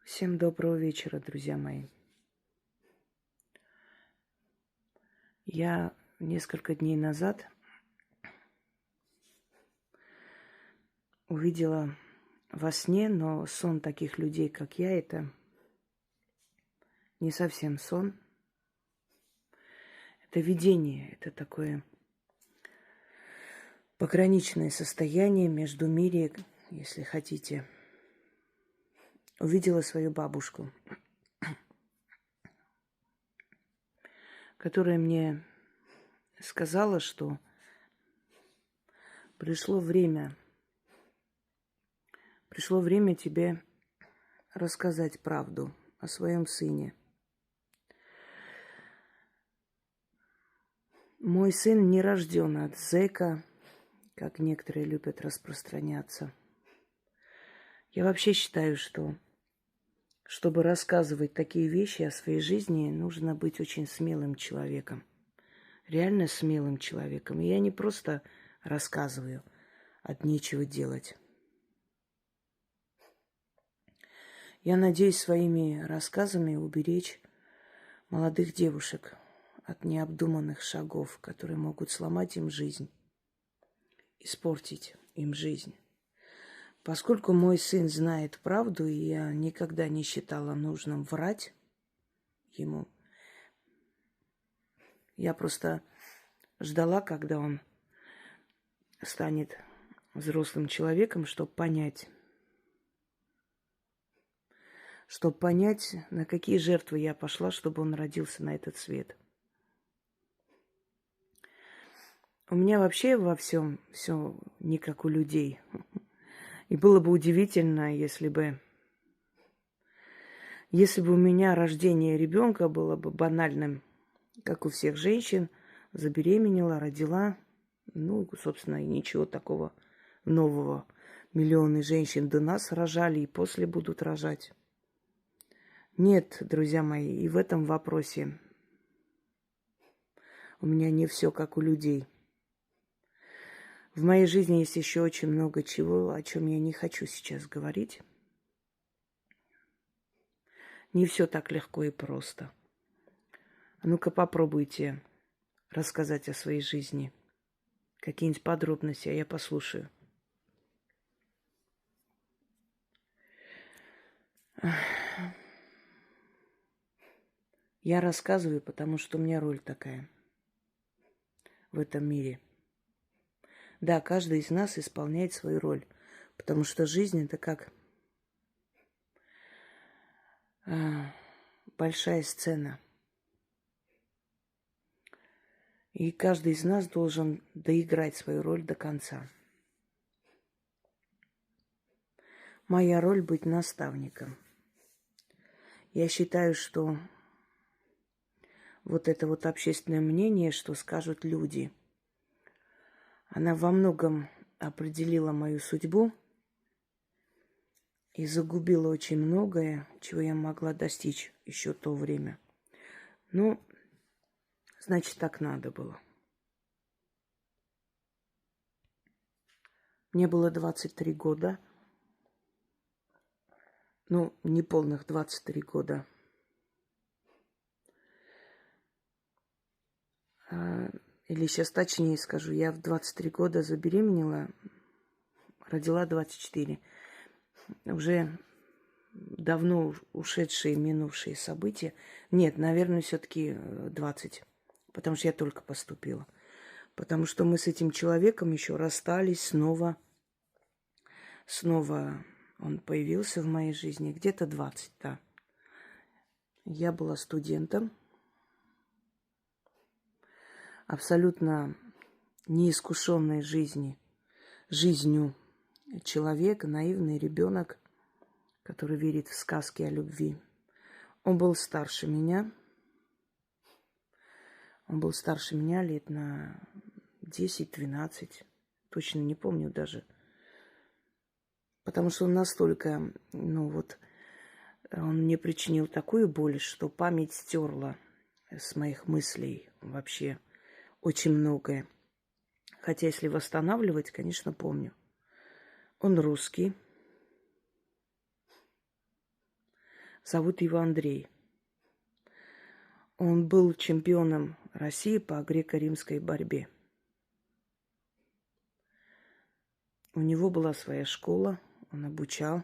Всем доброго вечера, друзья мои. Я несколько дней назад увидела во сне, но сон таких людей, как я, это не совсем сон. Это видение, это такое пограничное состояние между мире, если хотите. Увидела свою бабушку, которая мне сказала, что пришло время тебе рассказать правду о своем сыне. Мой сын не рожден от зэка, как некоторые любят распространяться. Я вообще считаю, что чтобы рассказывать такие вещи о своей жизни, нужно быть очень смелым человеком. Реально смелым человеком. И я не просто рассказываю от нечего делать. Я надеюсь своими рассказами уберечь молодых девушек от необдуманных шагов, которые могут сломать им жизнь, испортить им жизнь. Поскольку мой сын знает правду, и я никогда не считала нужным врать ему, я просто ждала, когда он станет взрослым человеком, чтобы понять, на какие жертвы я пошла, чтобы он родился на этот свет. У меня вообще во всем все не как у людей. И было бы удивительно, если бы у меня рождение ребенка было бы банальным, как у всех женщин, забеременела, родила, собственно, и ничего такого нового. Миллионы женщин до нас рожали и после будут рожать. Нет, друзья мои, и в этом вопросе у меня не все как у людей. В моей жизни есть еще очень много чего, о чем я не хочу сейчас говорить. Не все так легко и просто. А ну-ка попробуйте рассказать о своей жизни. Какие-нибудь подробности, а я послушаю. Я рассказываю, потому что у меня роль такая в этом мире. Да, каждый из нас исполняет свою роль, потому что жизнь это как большая сцена. И каждый из нас должен доиграть свою роль до конца. Моя роль быть наставником. Я считаю, что вот это вот общественное мнение, что скажут люди, она во многом определила мою судьбу и загубила очень многое, чего я могла достичь еще в то время. Значит, так надо было. Мне было 23 года. Неполных 23 года. Или сейчас точнее скажу, я в 23 года забеременела, родила 24. Уже давно ушедшие, минувшие события. Нет, наверное, все-таки 20, потому что я только поступила. Потому что мы с этим человеком еще расстались снова. Снова он появился в моей жизни. Где-то 20, да. Я была студентом. Абсолютно неискушенной жизнью человек, наивный ребенок, который верит в сказки о любви. Он был старше меня. Он был старше меня лет на 10-12. Точно не помню даже. Потому что он настолько, он мне причинил такую боль, что память стерла с моих мыслей вообще очень многое. Хотя, если восстанавливать, конечно, помню. Он русский. Зовут его Андрей. Он был чемпионом России по греко-римской борьбе. У него была своя школа, он обучал.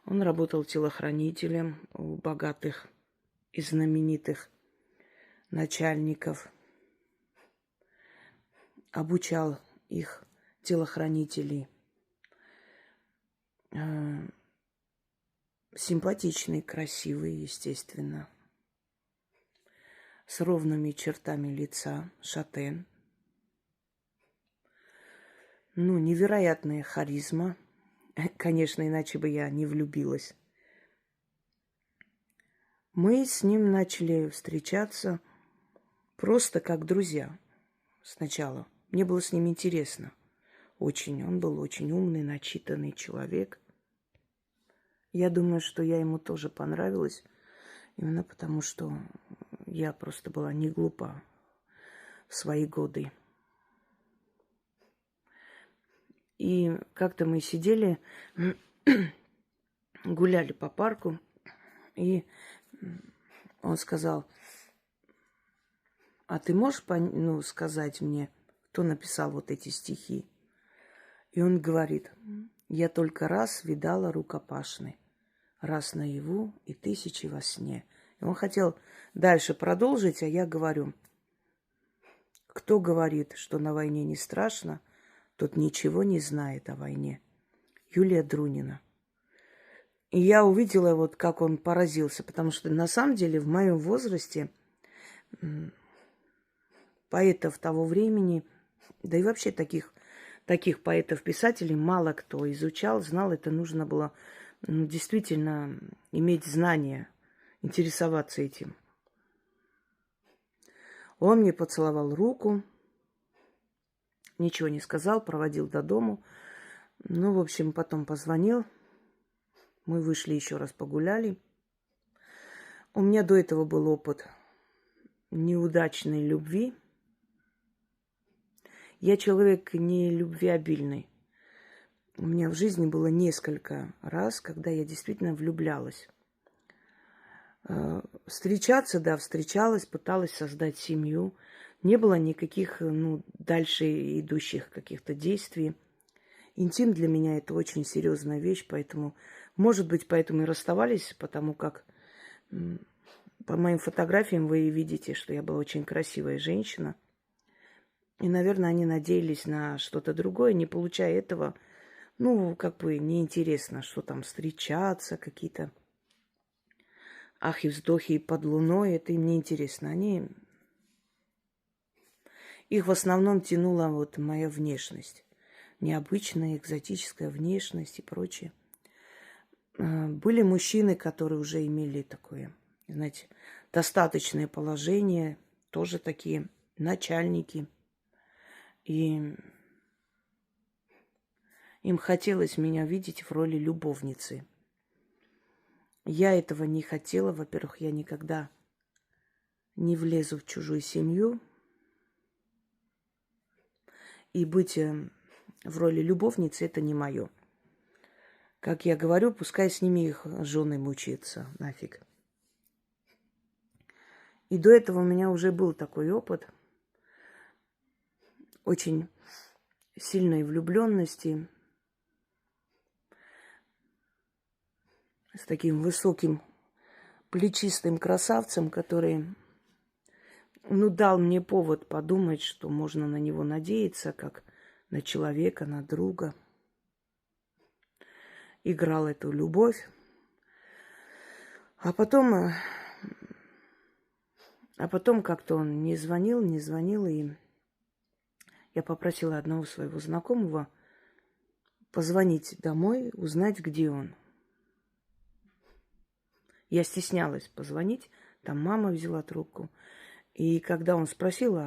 Он работал телохранителем у богатых и знаменитых начальников. Обучал их телохранителей. Симпатичный, красивый, естественно. С ровными чертами лица, шатен. Невероятная харизма. Конечно, иначе бы я не влюбилась. Мы с ним начали встречаться просто как друзья сначала. Мне было с ним интересно. Очень. Он был очень умный, начитанный человек. Я думаю, что я ему тоже понравилась. Именно потому, что я просто была не глупа в свои годы. И как-то мы сидели, гуляли по парку, и он сказал: а ты можешь сказать мне, кто написал вот эти стихи? И он говорит: я только раз видала рукопашный, раз наяву и тысячи во сне. И он хотел дальше продолжить, а я говорю: кто говорит, что на войне не страшно, тот ничего не знает о войне. Юлия Друнина. И я увидела, вот как он поразился, потому что на самом деле в моем возрасте поэтов того времени, да и вообще таких поэтов-писателей мало кто изучал, знал. Это нужно было действительно иметь знания, интересоваться этим. Он мне поцеловал руку, ничего не сказал, проводил до дому. В общем, потом позвонил. Мы вышли еще раз погуляли. У меня до этого был опыт неудачной любви. Я человек не любвеобильный. У меня в жизни было несколько раз, когда я действительно влюблялась. Встречаться, да, встречалась, пыталась создать семью. Не было никаких, дальше идущих каких-то действий. Интим для меня это очень серьезная вещь, поэтому, может быть, поэтому и расставались, потому как по моим фотографиям вы видите, что я была очень красивая женщина. И, наверное, они надеялись на что-то другое, не получая этого, неинтересно, что там встречаться, какие-то ахи, вздохи под луной, это им не интересно. Их в основном тянула вот моя внешность. Необычная, экзотическая внешность и прочее. Были мужчины, которые уже имели такое, знаете, достаточное положение, тоже такие начальники. И им хотелось меня видеть в роли любовницы. Я этого не хотела. Во-первых, я никогда не влезу в чужую семью. И быть в роли любовницы – это не мое. Как я говорю, пускай с ними их жены мучаются, нафиг. И до этого у меня уже был такой опыт очень сильной влюбленности с таким высоким плечистым красавцем, который, дал мне повод подумать, что можно на него надеяться, как на человека, на друга. Играл эту любовь. А потом как-то он не звонил, и я попросила одного своего знакомого позвонить домой, узнать, где он. Я стеснялась позвонить, там мама взяла трубку. И когда он спросил,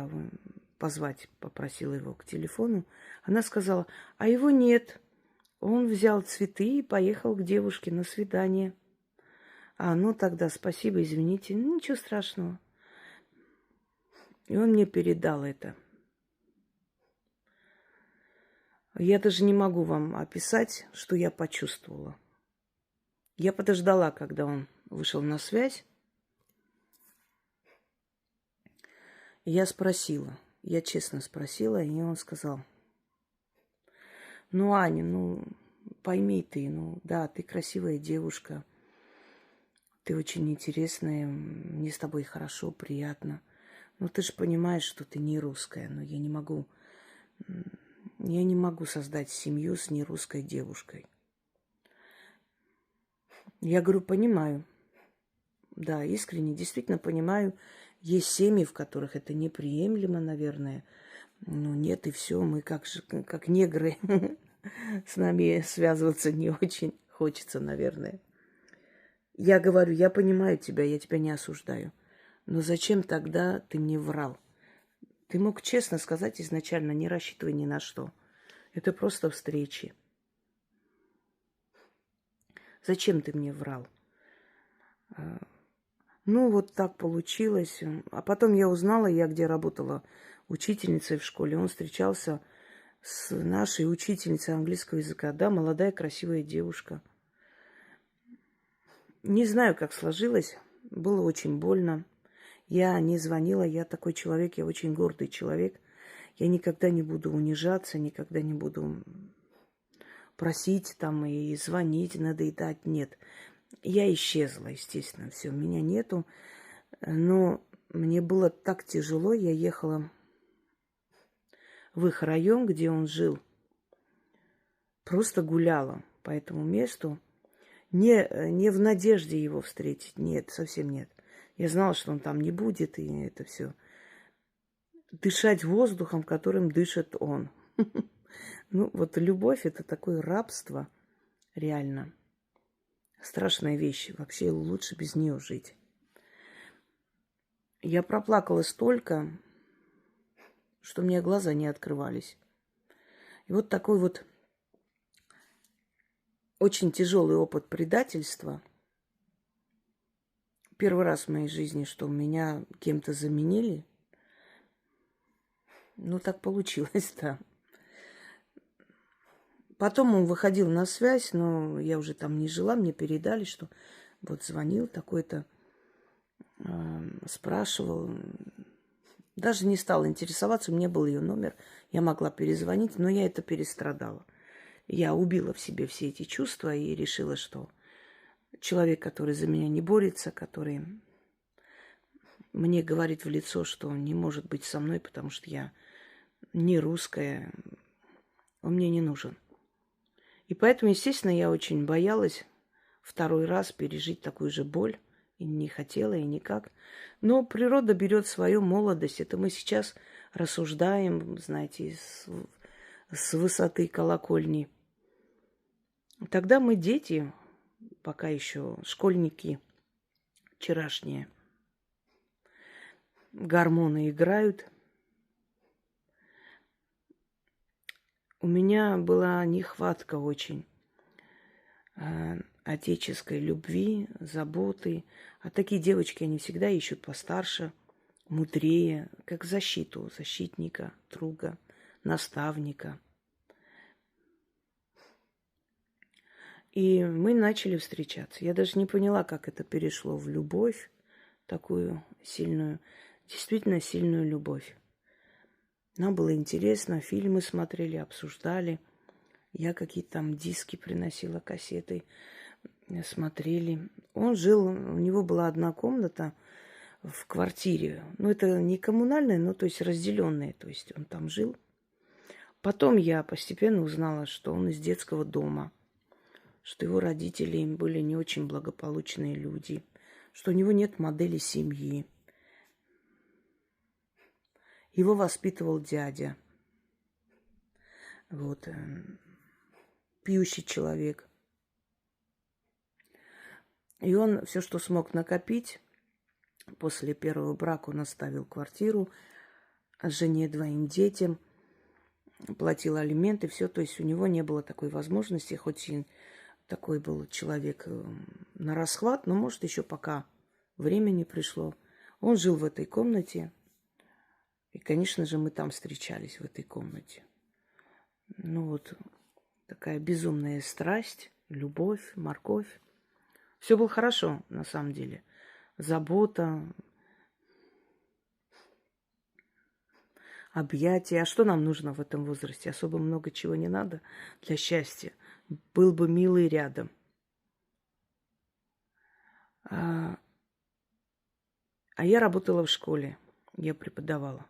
позвать, попросила его к телефону, она сказала: а его нет. Он взял цветы и поехал к девушке на свидание. Тогда спасибо, извините, ничего страшного. И он мне передал это. Я даже не могу вам описать, что я почувствовала. Я подождала, когда он вышел на связь. И я спросила, я честно спросила, и он сказал: ну, Аня, ну, пойми ты, ну, да, ты красивая девушка, ты очень интересная, мне с тобой хорошо, приятно. Но ты же понимаешь, что ты не русская, но я не могу создать семью с нерусской девушкой. Я говорю, понимаю. Да, искренне, действительно понимаю. Есть семьи, в которых это неприемлемо, наверное. Ну, нет, и все, мы как негры. С нами связываться не очень хочется, наверное. Я говорю, я понимаю тебя, я тебя не осуждаю. Но зачем тогда ты мне врал? Ты мог честно сказать изначально, не рассчитывай ни на что. Это просто встречи. Зачем ты мне врал? Ну, вот так получилось. А потом я узнала, я где работала учительницей в школе, он встречался с нашей учительницей английского языка. Да, молодая, красивая девушка. Не знаю, как сложилось. Было очень больно. Я не звонила, я такой человек, я очень гордый человек. Я никогда не буду унижаться, никогда не буду просить там и звонить, надоедать. Нет. Я исчезла, естественно, все, меня нету. Но мне было так тяжело, я ехала в их район, где он жил, просто гуляла по этому месту. Не в надежде его встретить, нет, совсем нет. Я знала, что он там не будет, и это все. Дышать воздухом, которым дышит он. Ну, вот любовь – это такое рабство, реально. Страшная вещь. Вообще лучше без нее жить. Я проплакала столько, что у меня глаза не открывались. И вот такой вот очень тяжелый опыт предательства. Первый раз в моей жизни, что меня кем-то заменили. Ну, так получилось, да. Потом он выходил на связь, но я уже там не жила, мне передали, что вот звонил такой-то, спрашивал. Даже не стала интересоваться, у меня был ее номер, я могла перезвонить, но я это перестрадала. Я убила в себе все эти чувства и решила, что человек, который за меня не борется, который мне говорит в лицо, что он не может быть со мной, потому что я не русская, он мне не нужен. И поэтому, естественно, я очень боялась второй раз пережить такую же боль. И не хотела, и никак. Но природа берет свою молодость. Это мы сейчас рассуждаем, знаете, с высоты колокольни. Тогда мы дети, пока еще школьники вчерашние. Гормоны играют. У меня была нехватка очень отеческой любви, заботы. А такие девочки, они всегда ищут постарше, мудрее, как защиту, защитника, друга, наставника. И мы начали встречаться. Я даже не поняла, как это перешло в любовь, такую сильную, действительно сильную любовь. Нам было интересно, фильмы смотрели, обсуждали. Я какие-то там диски приносила, кассеты, смотрели. Он жил, у него была одна комната в квартире. Ну, это не коммунальная, но то есть разделенная. То есть он там жил. Потом я постепенно узнала, что он из детского дома, что его родители были не очень благополучные люди, что у него нет модели семьи. Его воспитывал дядя. Вот. Пьющий человек. И он все, что смог накопить, после первого брака он оставил квартиру жене, двоим детям, платил алименты, все. То есть у него не было такой возможности, хоть и такой был человек на расхват, но, может, еще пока время не пришло. Он жил в этой комнате, и, конечно же, мы там встречались в этой комнате. Ну вот, такая безумная страсть, любовь, морковь. Все было хорошо, на самом деле. Забота, объятия. А что нам нужно в этом возрасте? Особо много чего не надо для счастья. Был бы милый рядом. А я работала в школе. Я преподавала.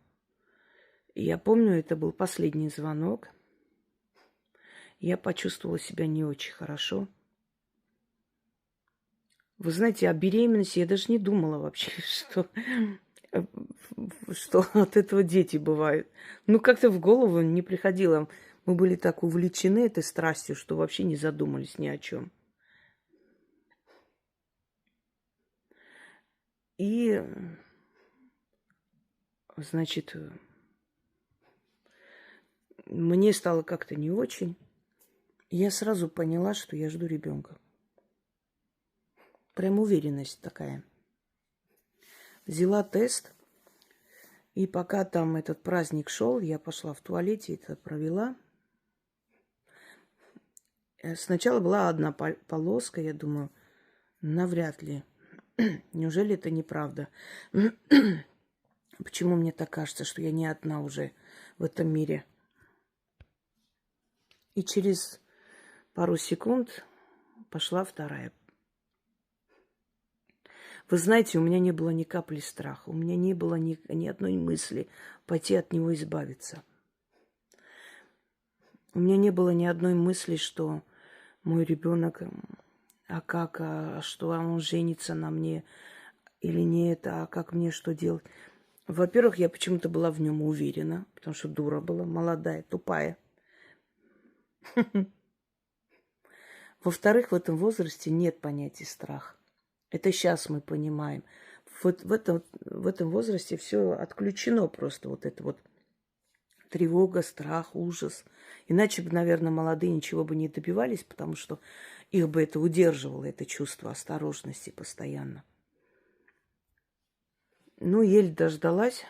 И я помню, это был последний звонок. Я почувствовала себя не очень хорошо. Вы знаете, о беременности я даже не думала вообще, что от этого дети бывают. Ну, как-то в голову не приходило. Мы были так увлечены этой страстью, что вообще не задумались ни о чем. И, значит, мне стало как-то не очень. Я сразу поняла, что я жду ребенка. Прям уверенность такая. Взяла тест, и пока там этот праздник шел, я пошла в туалете, это провела. Сначала была одна полоска, я думаю, навряд ли. Неужели это неправда? Почему мне так кажется, что я не одна уже в этом мире? И через пару секунд пошла вторая. Вы знаете, у меня не было ни капли страха, у меня не было ни одной мысли пойти от него избавиться. У меня не было ни одной мысли, что мой ребенок, что он женится на мне или нет, а как мне что делать. Во-первых, я почему-то была в нем уверена, потому что дура была, молодая, тупая. Во-вторых, в этом возрасте нет понятия страх. Это сейчас мы понимаем. Вот в этом возрасте все отключено просто, вот это вот тревога, страх, ужас. Иначе бы, наверное, молодые ничего бы не добивались, потому что их бы это удерживало, это чувство осторожности постоянно. Ну, еле дождалась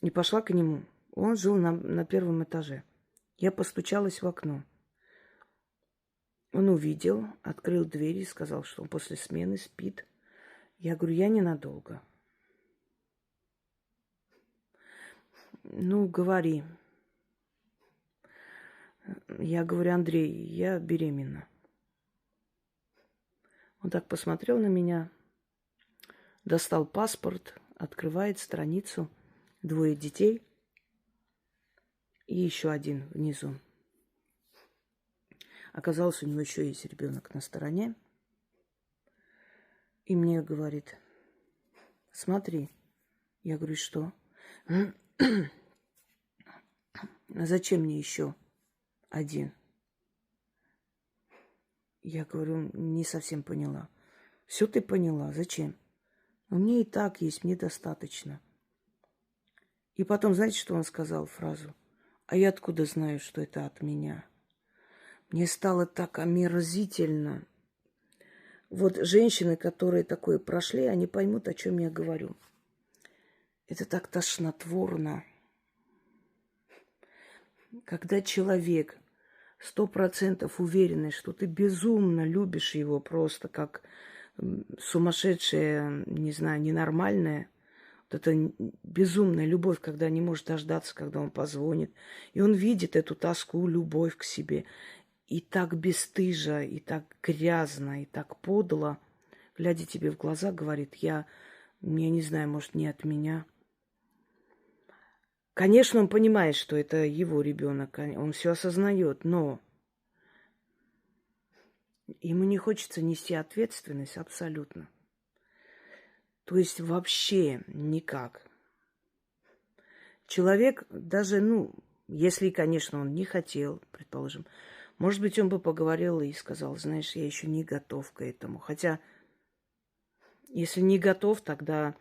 и пошла к нему. Он жил на первом этаже. Я постучалась в окно. Он увидел, открыл дверь и сказал, что он после смены спит. Я говорю, я ненадолго. Ну, говори. Я говорю, Андрей, я беременна. Он так посмотрел на меня, достал паспорт, открывает страницу, 2 детей и еще один внизу. Оказалось, у него еще есть ребенок на стороне. И мне говорит, смотри. Я говорю, что? Зачем мне еще один? Я говорю, не совсем поняла. Все ты поняла, зачем? Ну, мне и так есть, мне достаточно. И потом, знаете, что он сказал фразу? А я откуда знаю, что это от меня? Мне стало так омерзительно. Вот женщины, которые такое прошли, они поймут, о чем я говорю. Это так тошнотворно. Когда человек 100% уверенный, что ты безумно любишь его просто как сумасшедшая, не знаю, ненормальная, вот эта безумная любовь, когда не может дождаться, когда он позвонит. И он видит эту тоску, любовь к себе. И так бесстыжо, и так грязно, и так подло, глядя тебе в глаза, говорит, я не знаю, может, не от меня. Конечно, он понимает, что это его ребенок, он все осознает, но ему не хочется нести ответственность абсолютно. То есть вообще никак. Человек даже, если, конечно, он не хотел, предположим, может быть, он бы поговорил и сказал, знаешь, я еще не готов к этому. Хотя, если не готов, тогда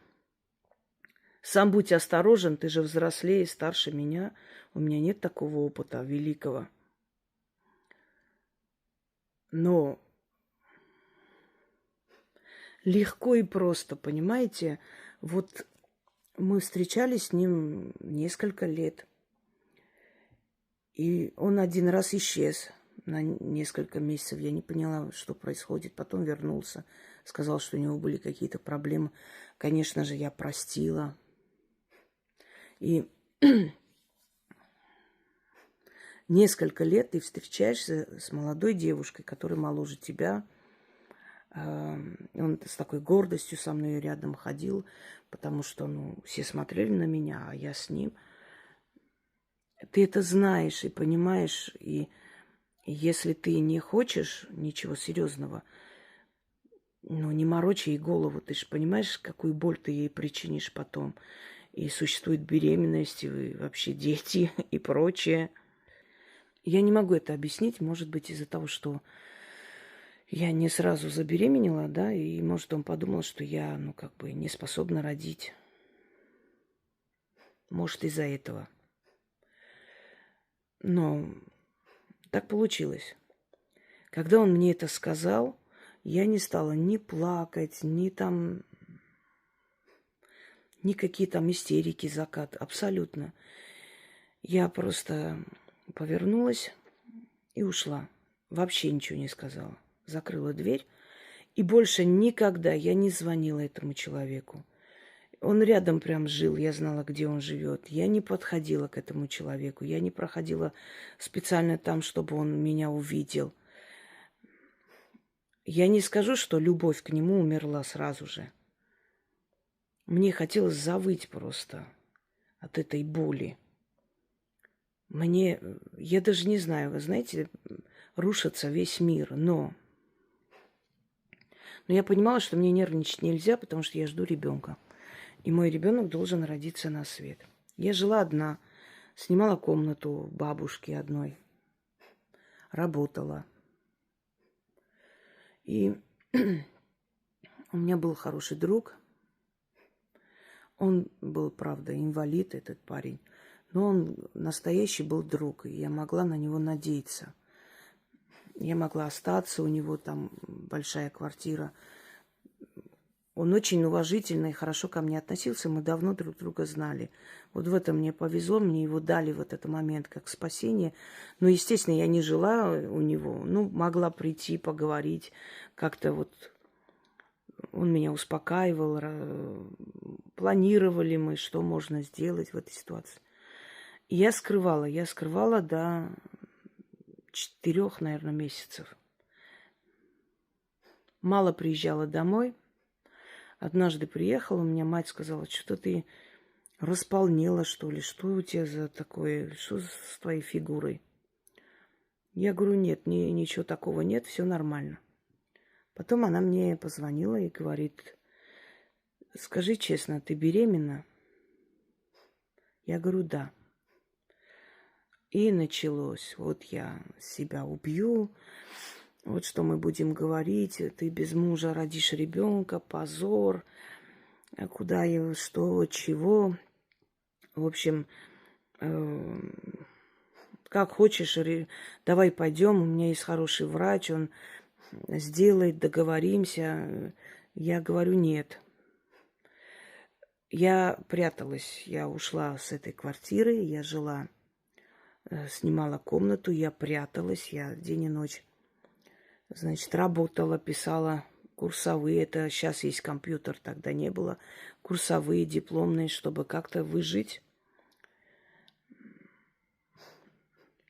сам будь осторожен, ты же взрослее, старше меня. У меня нет такого опыта великого. Но легко и просто, понимаете? Вот мы встречались с ним несколько лет. И он один раз исчез на несколько месяцев. Я не поняла, что происходит. Потом вернулся. Сказал, что у него были какие-то проблемы. Конечно же, я простила. И несколько лет ты встречаешься с молодой девушкой, которая моложе тебя. Он с такой гордостью со мной рядом ходил, потому что, все смотрели на меня, а я с ним. Ты это знаешь и понимаешь, и если ты не хочешь ничего серьезного, не морочи ей голову. Ты же понимаешь, какую боль ты ей причинишь потом. И существует беременность, и вообще дети и прочее. Я не могу это объяснить, может быть, из-за того, что я не сразу забеременела, да, и, может, он подумал, что я, не способна родить. Может, из-за этого. Но так получилось. Когда он мне это сказал, я не стала ни плакать, ни какие там истерики, закат. Абсолютно. Я просто повернулась и ушла. Вообще ничего не сказала. Закрыла дверь. И больше никогда я не звонила этому человеку. Он рядом прям жил, я знала, где он живет. Я не подходила к этому человеку. Я не проходила специально там, чтобы он меня увидел. Я не скажу, что любовь к нему умерла сразу же. Мне хотелось завыть просто от этой боли. Я даже не знаю, вы знаете, рушится весь мир, но я понимала, что мне нервничать нельзя, потому что я жду ребенка. И мой ребенок должен родиться на свет. Я жила одна, снимала комнату бабушки одной, работала. И у меня был хороший друг. Он был, правда, инвалид, этот парень. Но он настоящий был друг, и я могла на него надеяться. Я могла остаться, у него там большая квартира. Он очень уважительно и хорошо ко мне относился, мы давно друг друга знали. Вот в этом мне повезло, мне его дали в этот момент как спасение. Но, естественно, я не жила у него, могла прийти, поговорить, как-то вот он меня успокаивал, планировали мы, что можно сделать в этой ситуации. И я скрывала до 4, наверное, месяцев. Мало приезжала домой. Однажды приехала, у меня мать сказала, что ты располнела, что ли, что у тебя за такое, что с твоей фигурой? Я говорю, нет, ничего такого нет, все нормально. Потом она мне позвонила и говорит, скажи честно, ты беременна? Я говорю, да. И началось, вот я себя убью, вот что мы будем говорить, ты без мужа родишь ребенка, позор, куда его, что, чего. В общем, как хочешь, давай пойдем, у меня есть хороший врач, он сделает, договоримся. Я говорю, нет. Я пряталась, я ушла с этой квартиры, я жила, снимала комнату, я пряталась, я день и ночь, значит, работала, писала курсовые, это сейчас есть компьютер, тогда не было, курсовые, дипломные, чтобы как-то выжить.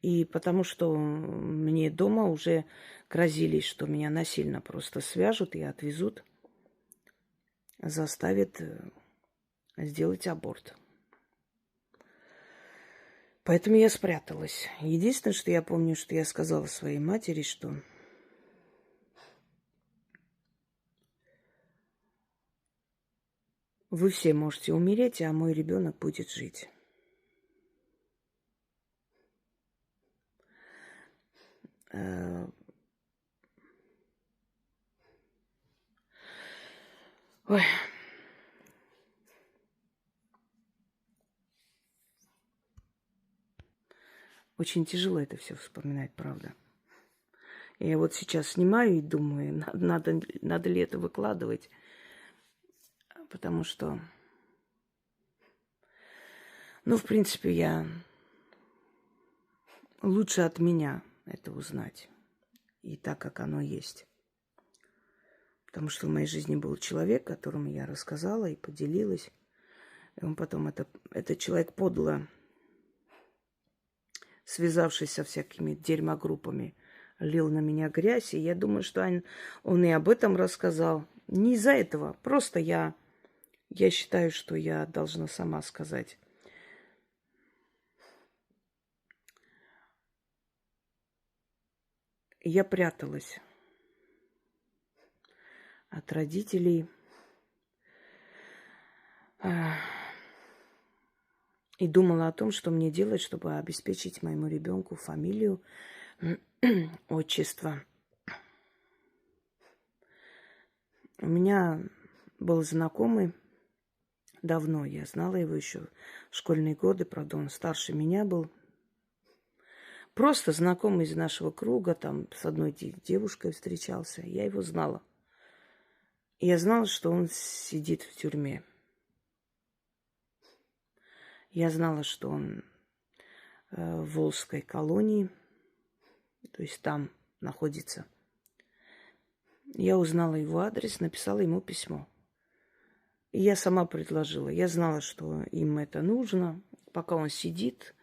И потому что мне дома уже грозились, что меня насильно просто свяжут и отвезут, заставят сделать аборт. Поэтому я спряталась. Единственное, что я помню, что я сказала своей матери, что вы все можете умереть, а мой ребенок будет жить. Ой. Очень тяжело это все вспоминать, правда. Я вот сейчас снимаю и думаю, надо ли это выкладывать, потому что, в принципе, лучше от меня это узнать. И так, как оно есть. Потому что в моей жизни был человек, которому я рассказала и поделилась. И он потом, этот человек подло, связавшись со всякими дерьмогруппами, лил на меня грязь. И я думаю, что он и об этом рассказал. Не из-за этого. Просто я считаю, что я должна сама сказать. Я пряталась от родителей. И думала о том, что мне делать, чтобы обеспечить моему ребенку фамилию, отчество. У меня был знакомый давно, я знала его еще в школьные годы, правда, он старше меня был. Просто знакомый из нашего круга, там с одной девушкой встречался, я его знала. И я знала, что он сидит в тюрьме. Я знала, что он в Волжской колонии, то есть там находится. Я узнала его адрес, написала ему письмо. И я сама предложила. Я знала, что им это нужно, пока он сидит.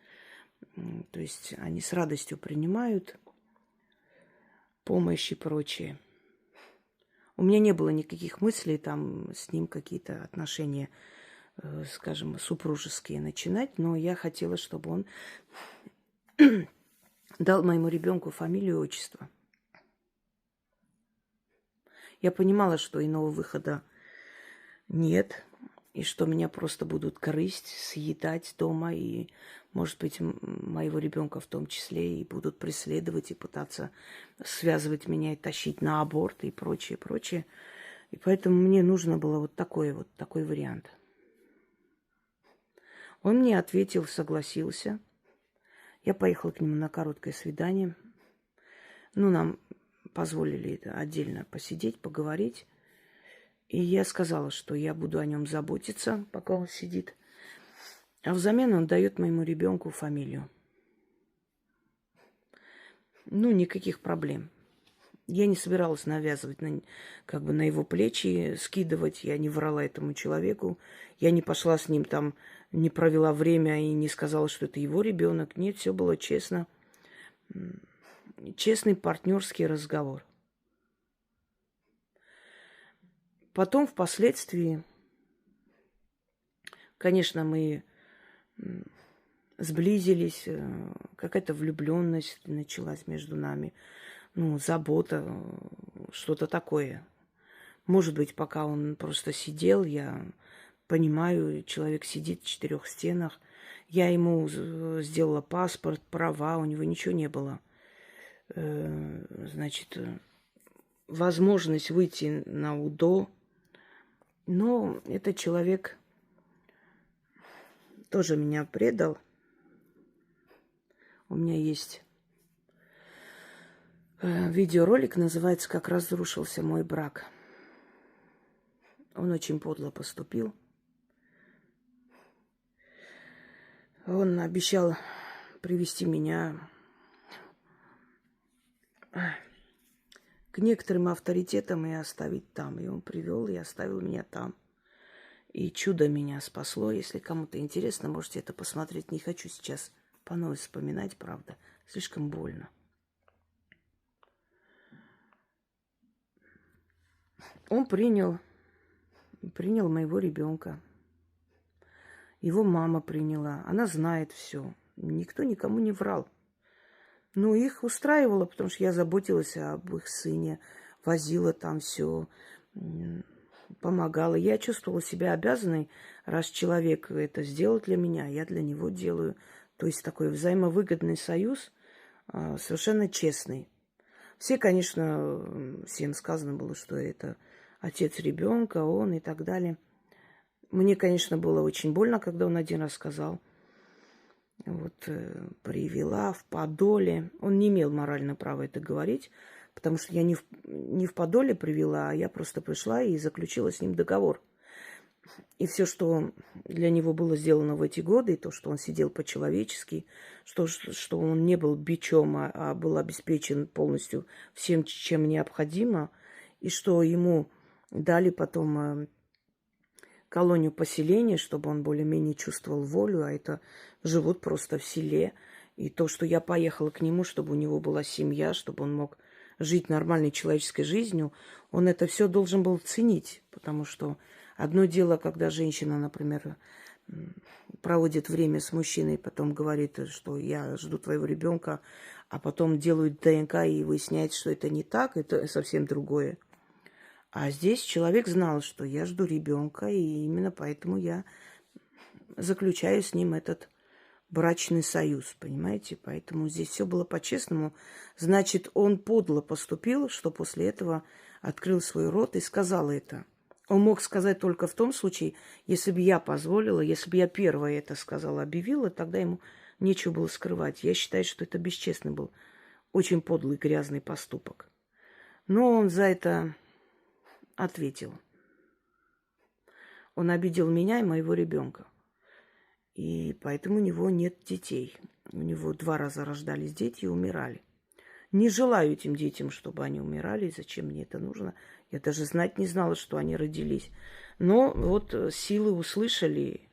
То есть они с радостью принимают помощь и прочее. У меня не было никаких мыслей там с ним какие-то отношения, скажем, супружеские начинать, но я хотела, чтобы он дал моему ребенку фамилию и отчество. Я понимала, что иного выхода нет, и что меня просто будут грызть, съедать дома, и, может быть, моего ребенка в том числе, и будут преследовать и пытаться связывать меня и тащить на аборт и прочее, прочее. И поэтому мне нужно было вот такой вариант. Он мне ответил, согласился. Я поехала к нему на короткое свидание. Нам позволили отдельно посидеть, поговорить. И я сказала, что я буду о нем заботиться, пока он сидит. А взамен он дает моему ребенку фамилию. Никаких проблем. Я не собиралась навязывать на его плечи, скидывать. Я не врала этому человеку. Я не пошла с ним там, не провела время и не сказала, что это его ребенок. Нет, все было честно. Честный партнерский разговор. Потом, впоследствии, конечно, мы сблизились, какая-то влюбленность началась между нами, забота, что-то такое. Может быть, пока он просто сидел, я понимаю, человек сидит в 4 стенах, я ему сделала паспорт, права, у него ничего не было. Возможность выйти на УДО. Но этот человек тоже меня предал. У меня есть видеоролик, называется «Как разрушился мой брак». Он очень подло поступил. Он обещал привести меня к некоторым авторитетам и оставить там. И он привел и оставил меня там. И чудо меня спасло. Если кому-то интересно, можете это посмотреть. Не хочу сейчас по новой вспоминать, правда. Слишком больно. Он принял моего ребенка. Его мама приняла. Она знает все. Никто никому не врал. Их устраивало, потому что я заботилась об их сыне, возила там все, помогала. Я чувствовала себя обязанной, раз человек это сделал для меня, я для него делаю. То есть такой взаимовыгодный союз, совершенно честный. Все, конечно, всем сказано было, что это отец ребенка, он и так далее. Мне, конечно, было очень больно, когда он один раз сказал. Привела в Подоле. Он не имел морального права это говорить, потому что я не в Подоле привела, а я просто пришла и заключила с ним договор. И все, что для него было сделано в эти годы, и то, что он сидел по-человечески, что он не был бичом, а был обеспечен полностью всем, чем необходимо, и что ему дали потом колонию поселения, чтобы он более-менее чувствовал волю, а это живут просто в селе. И то, что я поехала к нему, чтобы у него была семья, чтобы он мог жить нормальной человеческой жизнью, он это все должен был ценить, потому что одно дело, когда женщина, например, проводит время с мужчиной, потом говорит, что я жду твоего ребенка, а потом делают ДНК и выясняется, что это не так, это совсем другое. А здесь человек знал, что я жду ребенка, и именно поэтому я заключаю с ним этот брачный союз, понимаете? Поэтому здесь все было по-честному. Значит, он подло поступил, что после этого открыл свой рот и сказал это. Он мог сказать только в том случае, если бы я позволила, если бы я первая это сказала, объявила, тогда ему нечего было скрывать. Я считаю, что это бесчестный был, очень подлый, грязный поступок. Но он за это ответил. Он обидел меня и моего ребенка. И поэтому у него нет детей. У него 2 раза рождались дети и умирали. Не желаю этим детям, чтобы они умирали. Зачем мне это нужно? Я даже знать не знала, что они родились. Но вот силы услышали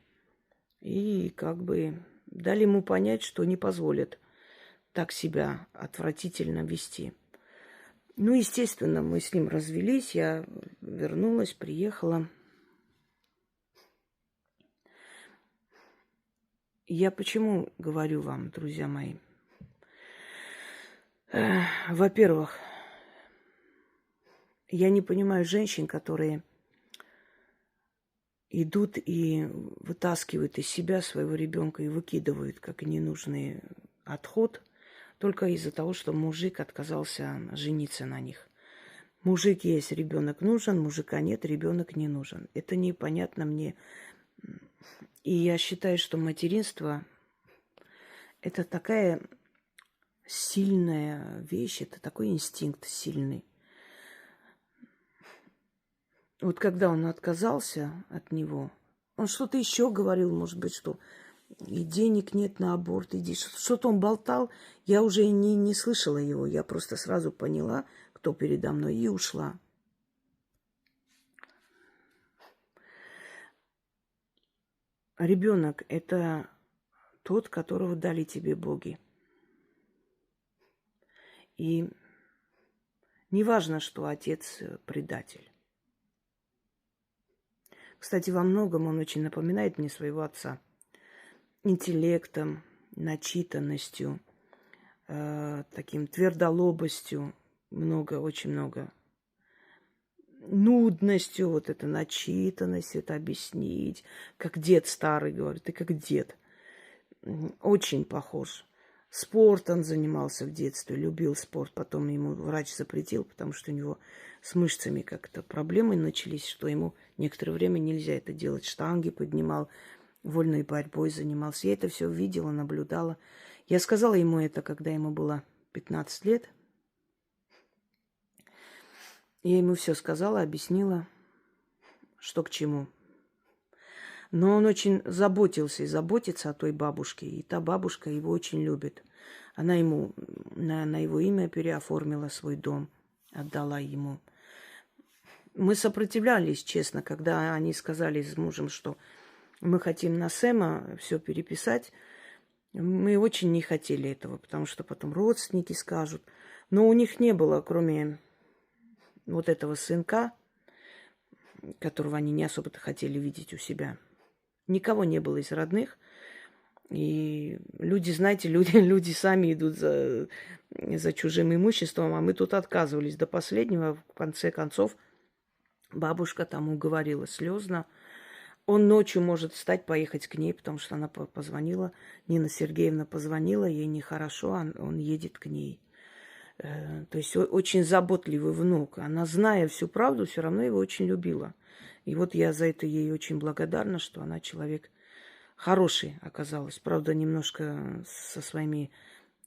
и как бы дали ему понять, что не позволят так себя отвратительно вести. Ну, естественно, мы с ним развелись, я вернулась, приехала. Я почему говорю вам, друзья мои? Во-первых, я не понимаю женщин, которые идут и вытаскивают из себя своего ребенка и выкидывают как ненужный отход только из-за того, что мужик отказался жениться на них. Мужик есть, ребенок нужен, мужика нет, ребенок не нужен. Это непонятно мне. И я считаю, что материнство – это такая сильная вещь, это такой инстинкт сильный. Вот когда он отказался от него, он что-то еще говорил, может быть, что и денег нет на аборт, иди. Что-то он болтал, я уже не слышала его, я просто сразу поняла, кто передо мной, и ушла. Ребенок – это тот, которого дали тебе боги. И не важно, что отец предатель. Кстати, во многом он очень напоминает мне своего отца. Интеллектом, начитанностью, таким твердолобостью, много, очень много. Нудностью, вот эта начитанность, это объяснить. Как дед старый говорит, ты как дед. Очень похож. Спорт он занимался в детстве, любил спорт. Потом ему врач запретил, потому что у него с мышцами как-то проблемы начались, что ему некоторое время нельзя это делать. Штанги поднимал, вольной борьбой занимался. Я это все видела, наблюдала. Я сказала ему это, когда ему было 15 лет. Я ему все сказала, объяснила, что к чему. Но он очень заботился и заботится о той бабушке. И та бабушка его очень любит. Она ему на его имя переоформила свой дом, отдала ему. Мы сопротивлялись, честно, когда они сказали с мужем, что мы хотим на Сэма все переписать. Мы очень не хотели этого, потому что потом родственники скажут. Но у них не было, кроме вот этого сынка, которого они не особо-то хотели видеть у себя. Никого не было из родных. И люди, знаете, люди сами идут за чужим имуществом, а мы тут отказывались до последнего. В конце концов, бабушка там уговорила слезно. Он ночью может встать, поехать к ней, потому что она позвонила. Нина Сергеевна позвонила, ей нехорошо, он едет к ней. То есть очень заботливый внук. Она, зная всю правду, все равно его очень любила. И вот я за это ей очень благодарна, что она человек хороший оказалась. Правда, немножко со своими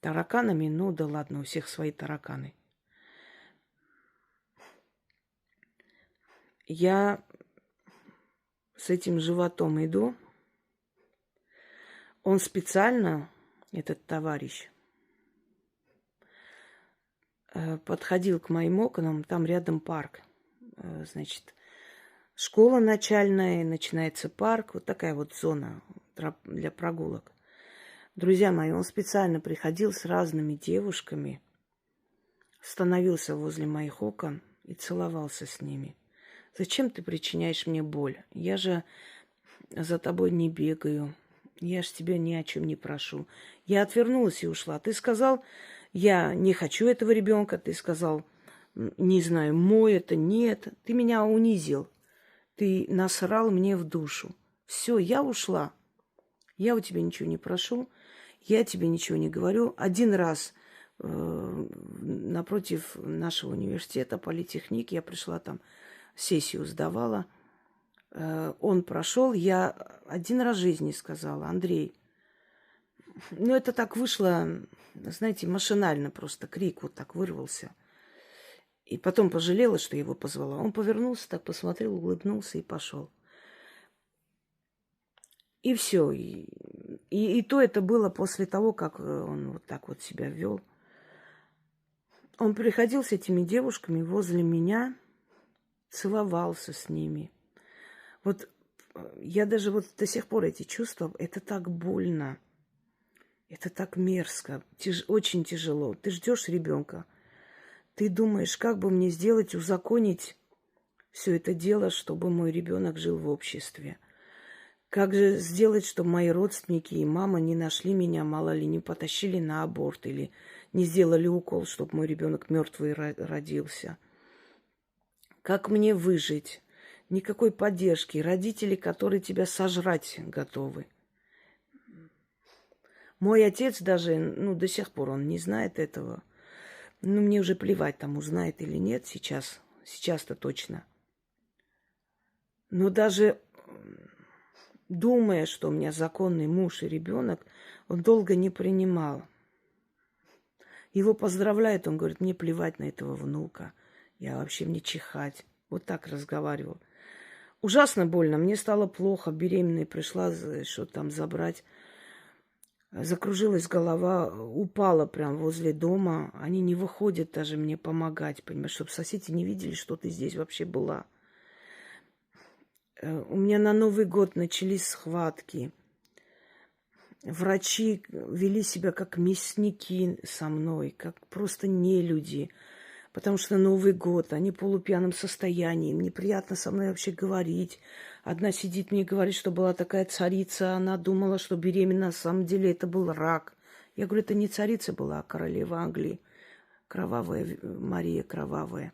тараканами, но да ладно, у всех свои тараканы. Я с этим животом иду. Он специально, этот товарищ, подходил к моим окнам, там рядом парк. Значит, школа начальная, начинается парк, вот такая вот зона для прогулок. Друзья мои, он специально приходил с разными девушками, становился возле моих окон и целовался с ними. Зачем ты причиняешь мне боль? Я же за тобой не бегаю. Я ж тебя ни о чем не прошу. Я отвернулась и ушла. Ты сказал, я не хочу этого ребенка. Ты сказал, не знаю, мой это, нет. Ты меня унизил. Ты насрал мне в душу. Все, я ушла. Я у тебя ничего не прошу. Я тебе ничего не говорю. Один раз напротив нашего университета, политехники, я пришла там, сессию сдавала. Он прошел, я один раз в жизни сказала: Андрей, ну это так вышло, знаете, машинально просто, крик вот так вырвался. И потом пожалела, что я его позвала. Он повернулся, так посмотрел, улыбнулся и пошел. И все. И то это было после того, как он вот так вот себя вел. Он приходил с этими девушками возле меня, целовался с ними. Вот я даже вот до сих пор эти чувства, это так больно, это так мерзко, очень тяжело. Ты ждешь ребенка, ты думаешь, как бы мне сделать, узаконить все это дело, чтобы мой ребенок жил в обществе. Как же сделать, чтобы мои родственники и мама не нашли меня, мало ли, не потащили на аборт или не сделали укол, чтобы мой ребенок мертвый родился. Как мне выжить? Никакой поддержки. Родители, которые тебя сожрать готовы. Мой отец даже, до сих пор он не знает этого. Мне уже плевать, там узнает или нет сейчас. Сейчас-то точно. Но даже думая, что у меня законный муж и ребенок, он долго не принимал. Его поздравляют, он говорит, мне плевать на этого внука. Я вообще мне чихать. Вот так разговаривал. Ужасно больно. Мне стало плохо. Беременной пришла что-то там забрать. Закружилась голова, упала прям возле дома. Они не выходят даже мне помогать, понимаешь, чтобы соседи не видели, что ты здесь вообще была. У меня на Новый год начались схватки. Врачи вели себя как мясники со мной, как просто нелюди. Потому что Новый год, они в полупьяном состоянии, им неприятно со мной вообще говорить. Одна сидит мне и говорит, что была такая царица, она думала, что беременна, на самом деле это был рак. Я говорю, это не царица была, а королева Англии. Кровавая Мария, кровавая.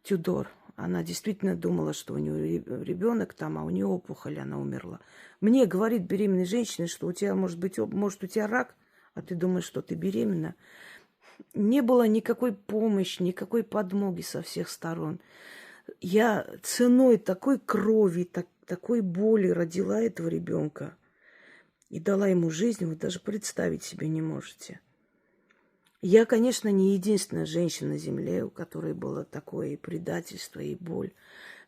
Тюдор. Она действительно думала, что у нее ребенок там, а у нее опухоль, она умерла. Мне говорит беременной женщине, что у тебя может у тебя рак, а ты думаешь, что ты беременна. Не было никакой помощи, никакой подмоги со всех сторон. Я ценой такой крови, такой боли родила этого ребенка и дала ему жизнь, вы даже представить себе не можете. Я, конечно, не единственная женщина на земле, у которой было такое и предательство, и боль.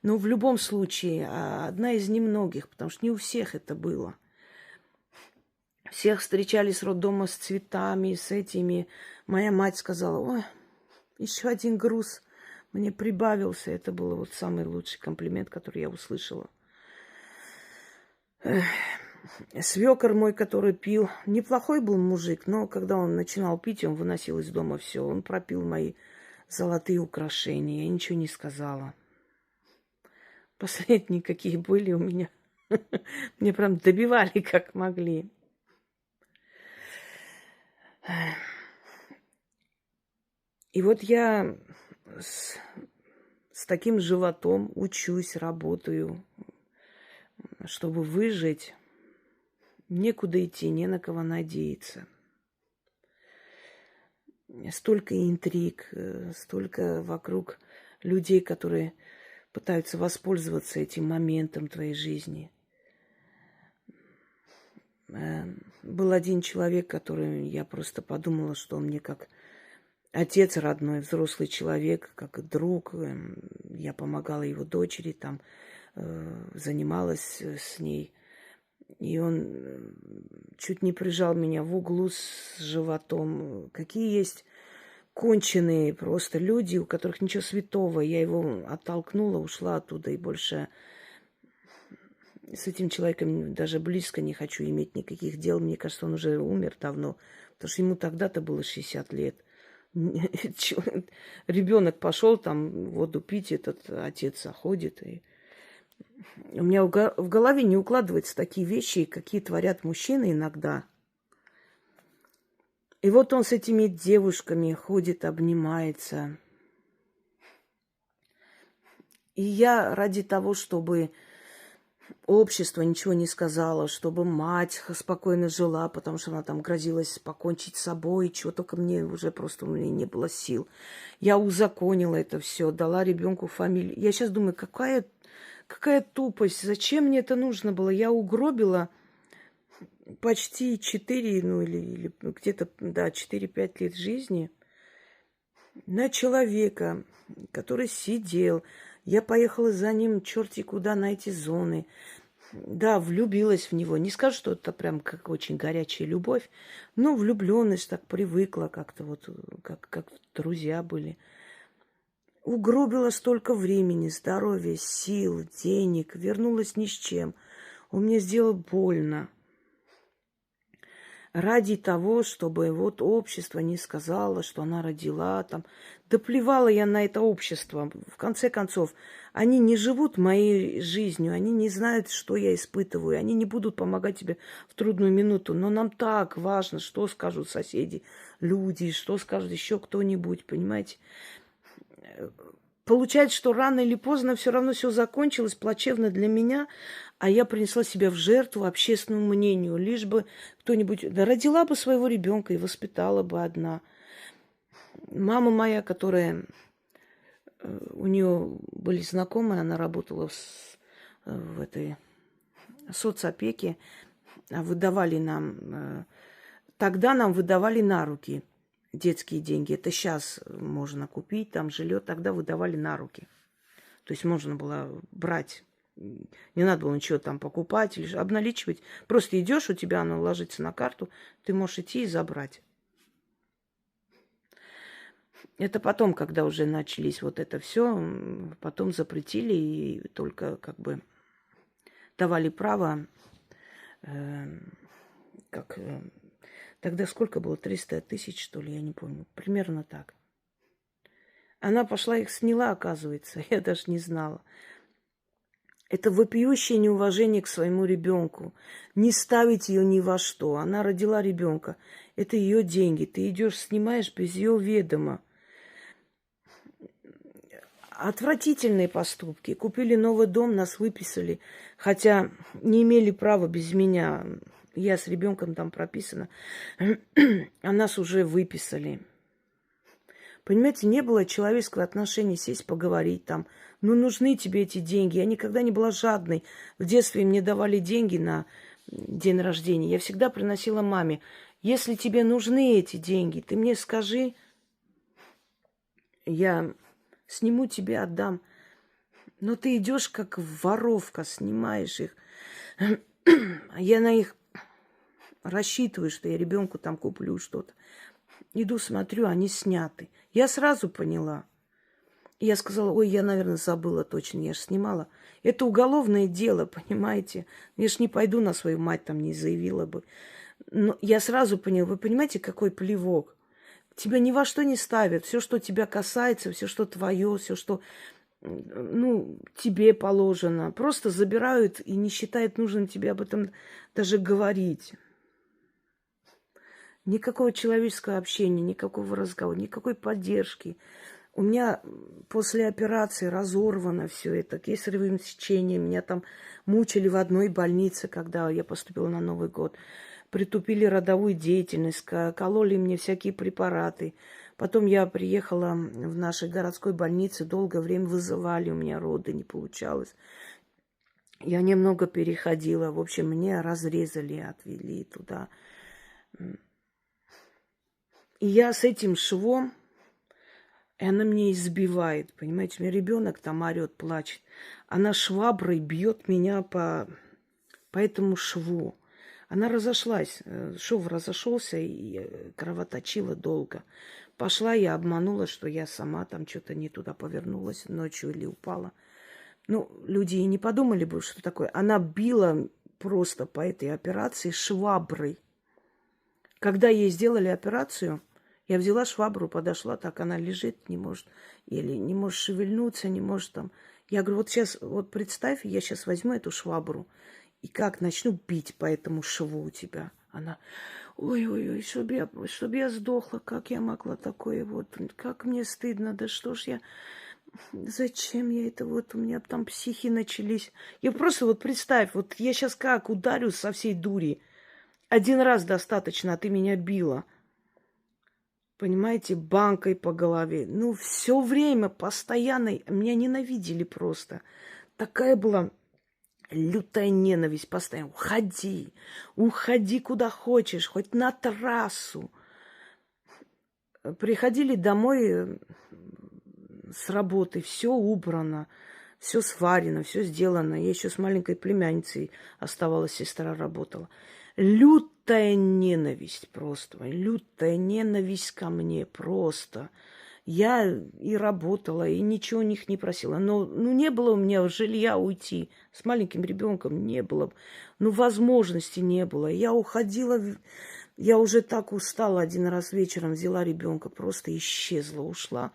Но в любом случае, одна из немногих, потому что не у всех это было. Всех встречали с роддома с цветами, с этими. Моя мать сказала, ой, еще один груз мне прибавился. Это был вот самый лучший комплимент, который я услышала. Свекор мой, который пил, неплохой был мужик, но когда он начинал пить, он выносил из дома все. Он пропил мои золотые украшения. Я ничего не сказала. Последние какие были у меня. Мне прям добивали, как могли. И вот я с таким животом учусь, работаю, чтобы выжить. Некуда идти, не на кого надеяться. Столько интриг, столько вокруг людей, которые пытаются воспользоваться этим моментом твоей жизни. Был один человек, который я просто подумала, что он мне как отец родной, взрослый человек, как друг. Я помогала его дочери там занималась с ней. И он чуть не прижал меня в углу с животом. Какие есть конченые просто люди, у которых ничего святого. Я его оттолкнула, ушла оттуда и больше с этим человеком даже близко не хочу иметь никаких дел. Мне кажется, он уже умер давно, потому что ему тогда-то было 60 лет. Ребенок пошел там воду пить, этот отец заходит. И у меня в голове не укладываются такие вещи, какие творят мужчины иногда. И вот он с этими девушками ходит, обнимается. И я ради того, чтобы общество ничего не сказало, чтобы мать спокойно жила, потому что она там грозилась покончить с собой, чего только мне уже просто у меня не было сил. Я узаконила это все, дала ребенку фамилию. Я сейчас думаю, какая тупость, зачем мне это нужно было? Я угробила почти 4, ну или где-то, да, 4-5 лет жизни на человека, который сидел. Я поехала за ним черти куда на эти зоны. Да, влюбилась в него. Не скажу, что это прям как очень горячая любовь, но влюбленность так привыкла как-то вот, как друзья были. Угробила столько времени, здоровья, сил, денег, вернулась ни с чем. Он мне сделал больно. Ради того, чтобы вот общество не сказало, что она родила там. Да плевала я на это общество. В конце концов, они не живут моей жизнью, они не знают, что я испытываю, они не будут помогать тебе в трудную минуту. Но нам так важно, что скажут соседи, люди, что скажет еще кто-нибудь, понимаете? Получается, что рано или поздно все равно все закончилось плачевно для меня, а я принесла себя в жертву общественному мнению, лишь бы кто-нибудь... Да родила бы своего ребенка и воспитала бы одна. Мама моя, которая... У нее были знакомые, она работала в этой соцопеке, выдавали нам... Тогда нам выдавали на руки детские деньги. Это сейчас можно купить, там жилье, тогда выдавали на руки. То есть можно было брать. Не надо было ничего там покупать или обналичивать. Просто идешь, у тебя оно ложится на карту, ты можешь идти и забрать. Это потом, когда уже начались вот это все, потом запретили и только как бы давали право, тогда сколько было? 300 тысяч, что ли, я не помню. Примерно так. Она пошла их сняла, оказывается. Я даже не знала. Это вопиющее неуважение к своему ребенку. Не ставить ее ни во что. Она родила ребенка. Это ее деньги. Ты идешь, снимаешь без ее ведома. Отвратительные поступки. Купили новый дом, нас выписали. Хотя не имели права без меня. Я с ребенком там прописана. А нас уже выписали. Понимаете, не было человеческого отношения, сесть, поговорить там. Ну, нужны тебе эти деньги. Я никогда не была жадной. В детстве мне давали деньги на день рождения. Я всегда приносила маме. Если тебе нужны эти деньги, ты мне скажи, я сниму тебе, отдам. Но ты идешь как воровка, снимаешь их. Я на их рассчитываю, что я ребенку там куплю что-то. Иду, смотрю, они сняты. Я сразу поняла. Я сказала, ой, я, наверное, забыла точно, я же снимала. Это уголовное дело, понимаете? Я ж не пойду на свою мать, там не заявила бы. Но я сразу поняла, вы понимаете, какой плевок? Тебя ни во что не ставят. Все, что тебя касается, все, что твое, все, что тебе положено. Просто забирают и не считают нужным тебе об этом даже говорить. Никакого человеческого общения, никакого разговора, никакой поддержки. У меня после операции разорвано все это, кесаревым сечением. Меня там мучили в одной больнице, когда я поступила на Новый год. Притупили родовую деятельность, кололи мне всякие препараты. Потом я приехала в нашей городской больнице, долгое время вызывали, у меня роды не получалось. Я немного переходила, в общем, меня разрезали, отвели туда. И я с этим швом И она меня избивает, понимаете? У меня ребенок там орет, плачет. Она шваброй бьет меня по этому шву. Она разошлась, шов разошелся и кровоточила долго. Пошла, я обманула, что я сама там что-то не туда повернулась ночью или упала. Ну, люди и не подумали бы, что такое. Она била просто по этой операции шваброй. Когда ей сделали операцию, я взяла швабру, подошла, так она лежит, не может, или не может шевельнуться, не может там. Я говорю, вот сейчас, вот представь, я сейчас возьму эту швабру и как начну бить по этому шву у тебя. Она, ой-ой-ой, чтоб я сдохла, как я могла такое вот, как мне стыдно, да что ж я, зачем я это, вот у меня там психи начались. Я просто вот представь, вот я сейчас как ударю со всей дури. Один раз достаточно, а ты меня била. Понимаете, банкой по голове. Ну, все время, постоянно. Меня ненавидели просто. Такая была лютая ненависть постоянно. Уходи, уходи куда хочешь, хоть на трассу. Приходили домой с работы, все убрано, все сварено, все сделано. Я еще с маленькой племянницей оставалась, сестра работала. Лютая ненависть просто, лютая ненависть ко мне просто. Я и работала, и ничего у них не просила. Но не было у меня жилья уйти. С маленьким ребенком не было. Ну, возможности не было. Я уходила, я уже так устала один раз вечером, взяла ребенка, просто исчезла, ушла.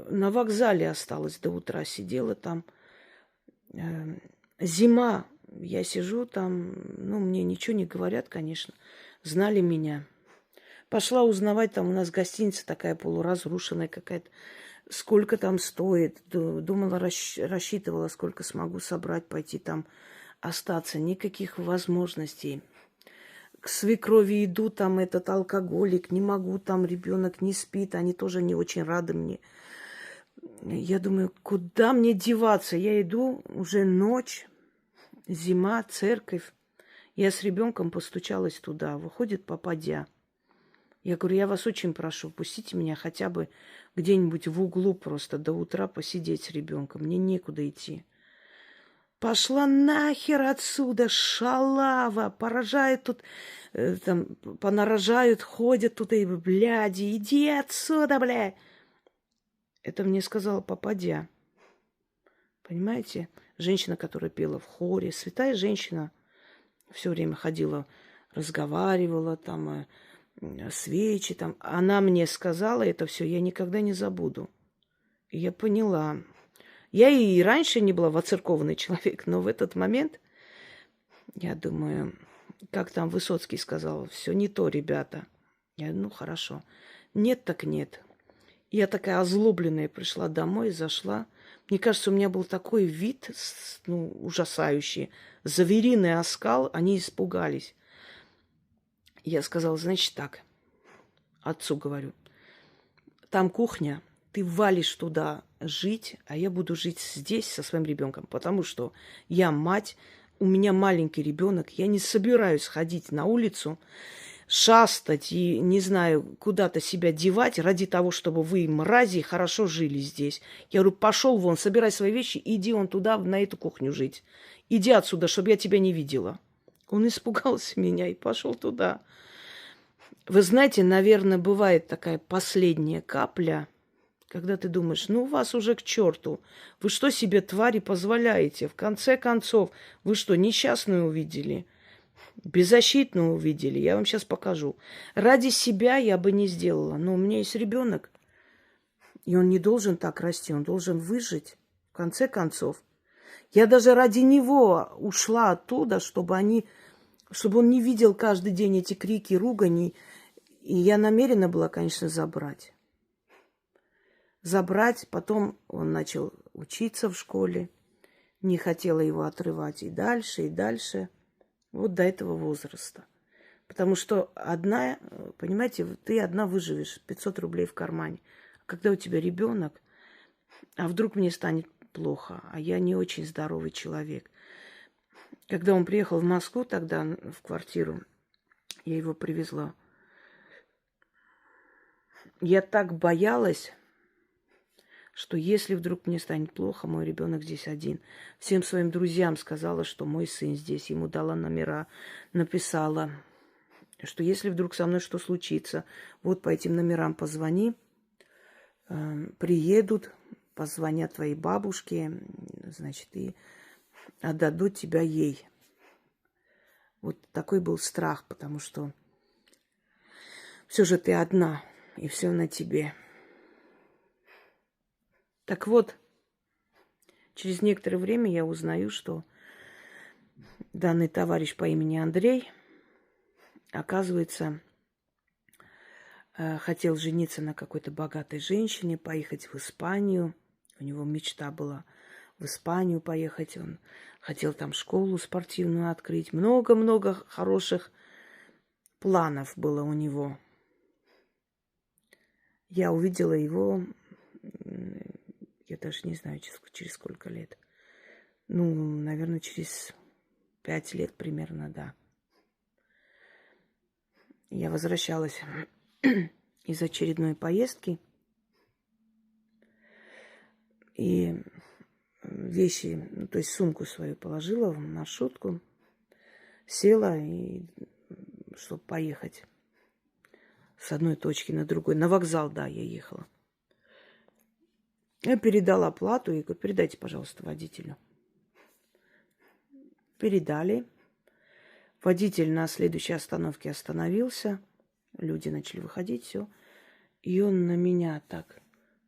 На вокзале осталась до утра, сидела там. Зима. Я сижу там, ну, мне ничего не говорят, конечно. Знали меня. Пошла узнавать, там у нас гостиница такая полуразрушенная какая-то. Сколько там стоит. Думала, рассчитывала, сколько смогу собрать, пойти там остаться. Никаких возможностей. К свекрови иду, там этот алкоголик, не могу, там ребенок не спит, они тоже не очень рады мне. Я думаю, куда мне деваться? Я иду, уже ночь, зима, церковь. Я с ребенком постучалась туда. Выходит попадья. Я говорю, я вас очень прошу, пустите меня хотя бы где-нибудь в углу просто до утра посидеть с ребенком. Мне некуда идти. Пошла нахер отсюда, шалава, поражает тут, там, понарожают, ходят тут и, бляди, иди отсюда, бля. Это мне сказала попадья. Понимаете? Женщина, которая пела в хоре, святая женщина, все время ходила, разговаривала, там, свечи, там. Она мне сказала это все, я никогда не забуду. И я поняла. Я и раньше не была воцеркованный человек, но в этот момент, я думаю, как там Высоцкий сказал, все не то, ребята. Я, ну, хорошо. Нет так нет. Я такая озлобленная пришла домой, зашла. Мне кажется, у меня был такой вид, ну, ужасающий. Звериный оскал, они испугались. Я сказала, значит так, отцу говорю, там кухня, ты валишь туда жить, а я буду жить здесь со своим ребенком, потому что я мать, у меня маленький ребенок, я не собираюсь ходить на улицу, шастать и, не знаю, куда-то себя девать ради того, чтобы вы, мрази, хорошо жили здесь. Я говорю, пошел вон, собирай свои вещи, иди вон туда, на эту кухню жить. Иди отсюда, чтобы я тебя не видела. Он испугался меня и пошел туда. Вы знаете, наверное, бывает такая последняя капля, когда ты думаешь, ну, вас уже к черту. Вы что себе, твари, позволяете? В конце концов, вы что, несчастную увидели? Беззащитную увидели? Я вам сейчас покажу. Ради себя я бы не сделала. Но у меня есть ребенок, и он не должен так расти, он должен выжить. В конце концов. Я даже ради него ушла оттуда, чтобы он не видел каждый день эти крики, ругани. И я намерена была, конечно, забрать. Потом он начал учиться в школе. Не хотела его отрывать и дальше, и дальше. Вот до этого возраста. Потому что одна, понимаете, ты одна выживешь, 500 рублей в кармане. Когда у тебя ребенок, а вдруг мне станет плохо, а я не очень здоровый человек. Когда он приехал в Москву тогда в квартиру, я его привезла. Я так боялась, что если вдруг мне станет плохо, мой ребенок здесь один. Всем своим друзьям сказала, что мой сын здесь, ему дала номера, написала, что если вдруг со мной что случится, вот по этим номерам позвони, приедут, позвонят твоей бабушке, значит, и отдадут тебя ей. Вот такой был страх, потому что все же ты одна, и все на тебе. Так вот, через некоторое время я узнаю, что данный товарищ по имени Андрей, оказывается, хотел жениться на какой-то богатой женщине, поехать в Испанию. У него мечта была в Испанию поехать. Он хотел там школу спортивную открыть. Много-много хороших планов было у него. Я увидела его, я даже не знаю, через сколько лет. Ну, наверное, через 5 лет примерно, да. Я возвращалась из очередной поездки. И вещи, ну, то есть сумку свою положила в маршрутку, села, и чтобы поехать с одной точки на другой. На вокзал, да, я ехала. Я передала оплату и говорю, передайте, пожалуйста, водителю. Передали. Водитель на следующей остановке остановился. Люди начали выходить, все. И он на меня так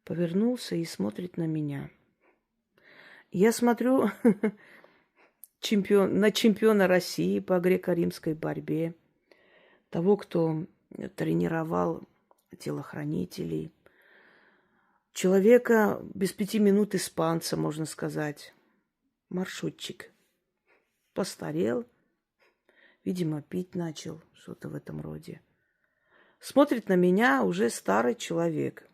повернулся и смотрит на меня. Я смотрю на чемпиона России по греко-римской борьбе, того, кто тренировал телохранителей, человека без 5 минут испанца, можно сказать, маршрутчик. Постарел, видимо, пить начал, что-то в этом роде. Смотрит на меня уже старый человек.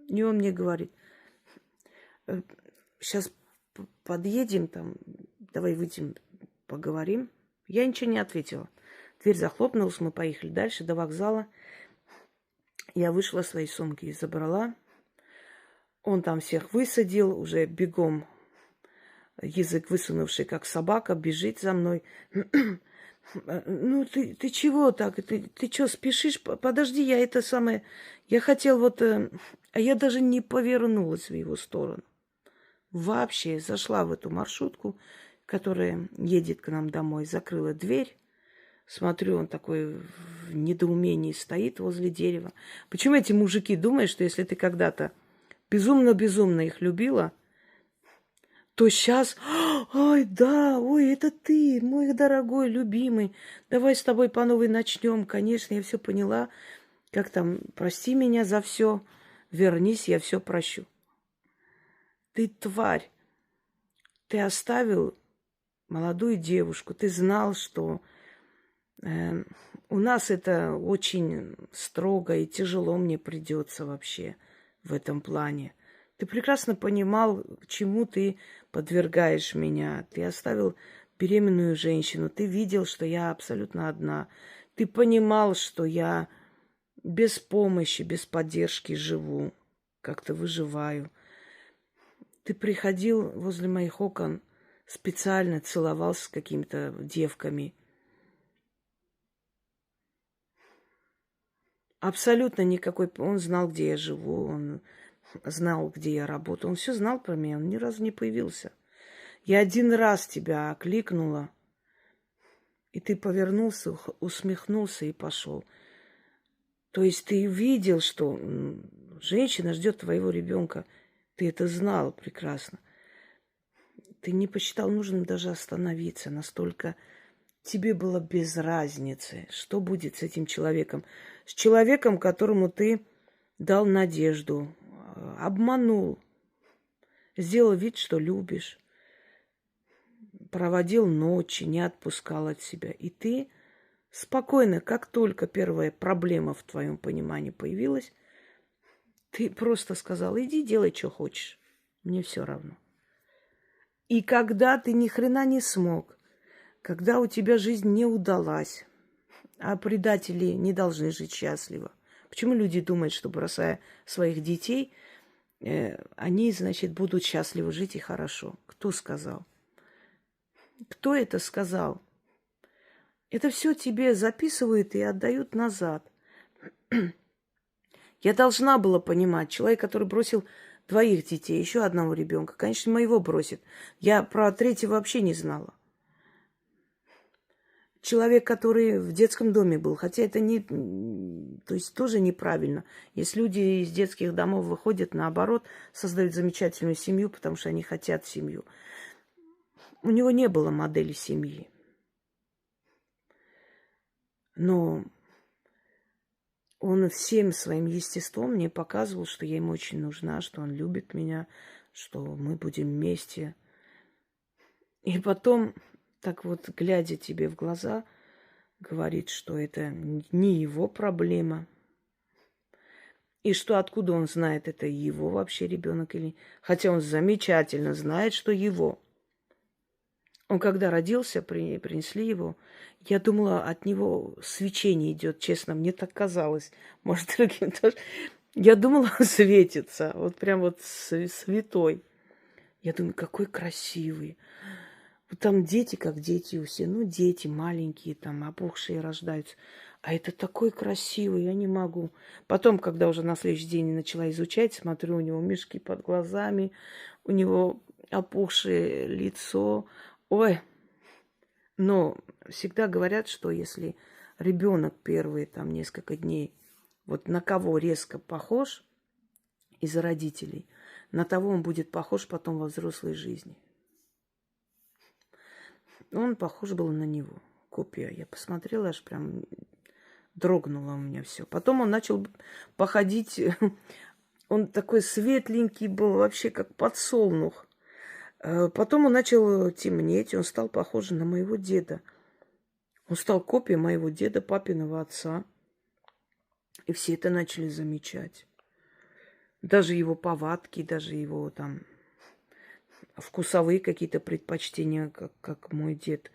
И он мне говорит, сейчас подъедем, там, давай выйдем, поговорим. Я ничего не ответила. Дверь захлопнулась, мы поехали дальше, до вокзала. Я вышла, свои сумки забрала. Он там всех высадил, уже бегом, язык высунувший, как собака, бежит за мной. Ну, ты чего так? Ты что, спешишь? Подожди, я это самое... Я хотел вот... А я даже не повернулась в его сторону. Вообще зашла в эту маршрутку, которая едет к нам домой, закрыла дверь. Смотрю, он такой в недоумении стоит возле дерева. Почему эти мужики думают, что если ты когда-то безумно-безумно их любила, то сейчас, ой, да, ой, это ты, мой дорогой, любимый, давай с тобой по новой начнем. Конечно, я все поняла. Как там, прости меня за все, вернись, я все прощу. Ты тварь, ты оставил молодую девушку, ты знал, что у нас это очень строго и тяжело мне придется вообще в этом плане. Ты прекрасно понимал, к чему ты подвергаешь меня. Ты оставил беременную женщину. Ты видел, что я абсолютно одна. Ты понимал, что я без помощи, без поддержки живу. Как-то выживаю. Ты приходил возле моих окон, специально целовался с какими-то девками. Абсолютно никакой... Он знал, где я живу, он знал, где я работаю. Он все знал про меня, он ни разу не появился. Я один раз тебя окликнула, и ты повернулся, усмехнулся и пошел. То есть ты видел, что женщина ждет твоего ребенка. Ты это знал прекрасно. Ты не посчитал нужным даже остановиться. Настолько тебе было без разницы, что будет с этим человеком. С человеком, которому ты дал надежду, обманул, сделал вид, что любишь, проводил ночи, не отпускал от себя. И ты спокойно, как только первая проблема в твоем понимании появилась, ты просто сказал, иди делай, что хочешь. Мне все равно. И когда ты ни хрена не смог, когда у тебя жизнь не удалась, а предатели не должны жить счастливо, Почему люди думают, что бросая своих детей, они, значит, будут счастливо жить и хорошо? Кто сказал? Кто это сказал? Это все тебе записывают и отдают назад. Я должна была понимать, человек, который бросил двоих детей, еще одного ребенка, конечно, моего бросит. Я про третьего вообще не знала. Человек, который в детском доме был, хотя это не, то есть тоже неправильно. Если люди из детских домов выходят, наоборот, создают замечательную семью, потому что они хотят семью. У него не было модели семьи. Но он всем своим естеством мне показывал, что я ему очень нужна, что он любит меня, что мы будем вместе. И потом, так вот, глядя тебе в глаза, говорит, что это не его проблема. И что откуда он знает, это его вообще ребенок или... Хотя он замечательно знает, что его. Он когда родился, принесли его, я думала, от него свечение идет, честно, мне так казалось. Может, другим тоже. Я думала, он светится, вот прям вот святой. Я думаю, какой красивый. Вот там дети, как дети у всех. Ну, дети маленькие, там, опухшие рождаются. А это такой красивый, я не могу. Потом, когда уже на следующий день начала изучать, смотрю, у него мешки под глазами, у него опухшее лицо. Ой, но всегда говорят, что если ребенок первые там несколько дней вот на кого резко похож из родителей, на того он будет похож потом во взрослой жизни. Он похож был на него, копия. Я посмотрела, аж прям дрогнуло у меня все. Потом он начал походить, он такой светленький был, вообще как подсолнух. Потом он начал темнеть, он стал похож на моего деда. Он стал копией моего деда, папиного отца. И все это начали замечать. Даже его повадки, даже его там вкусовые какие-то предпочтения, как мой дед.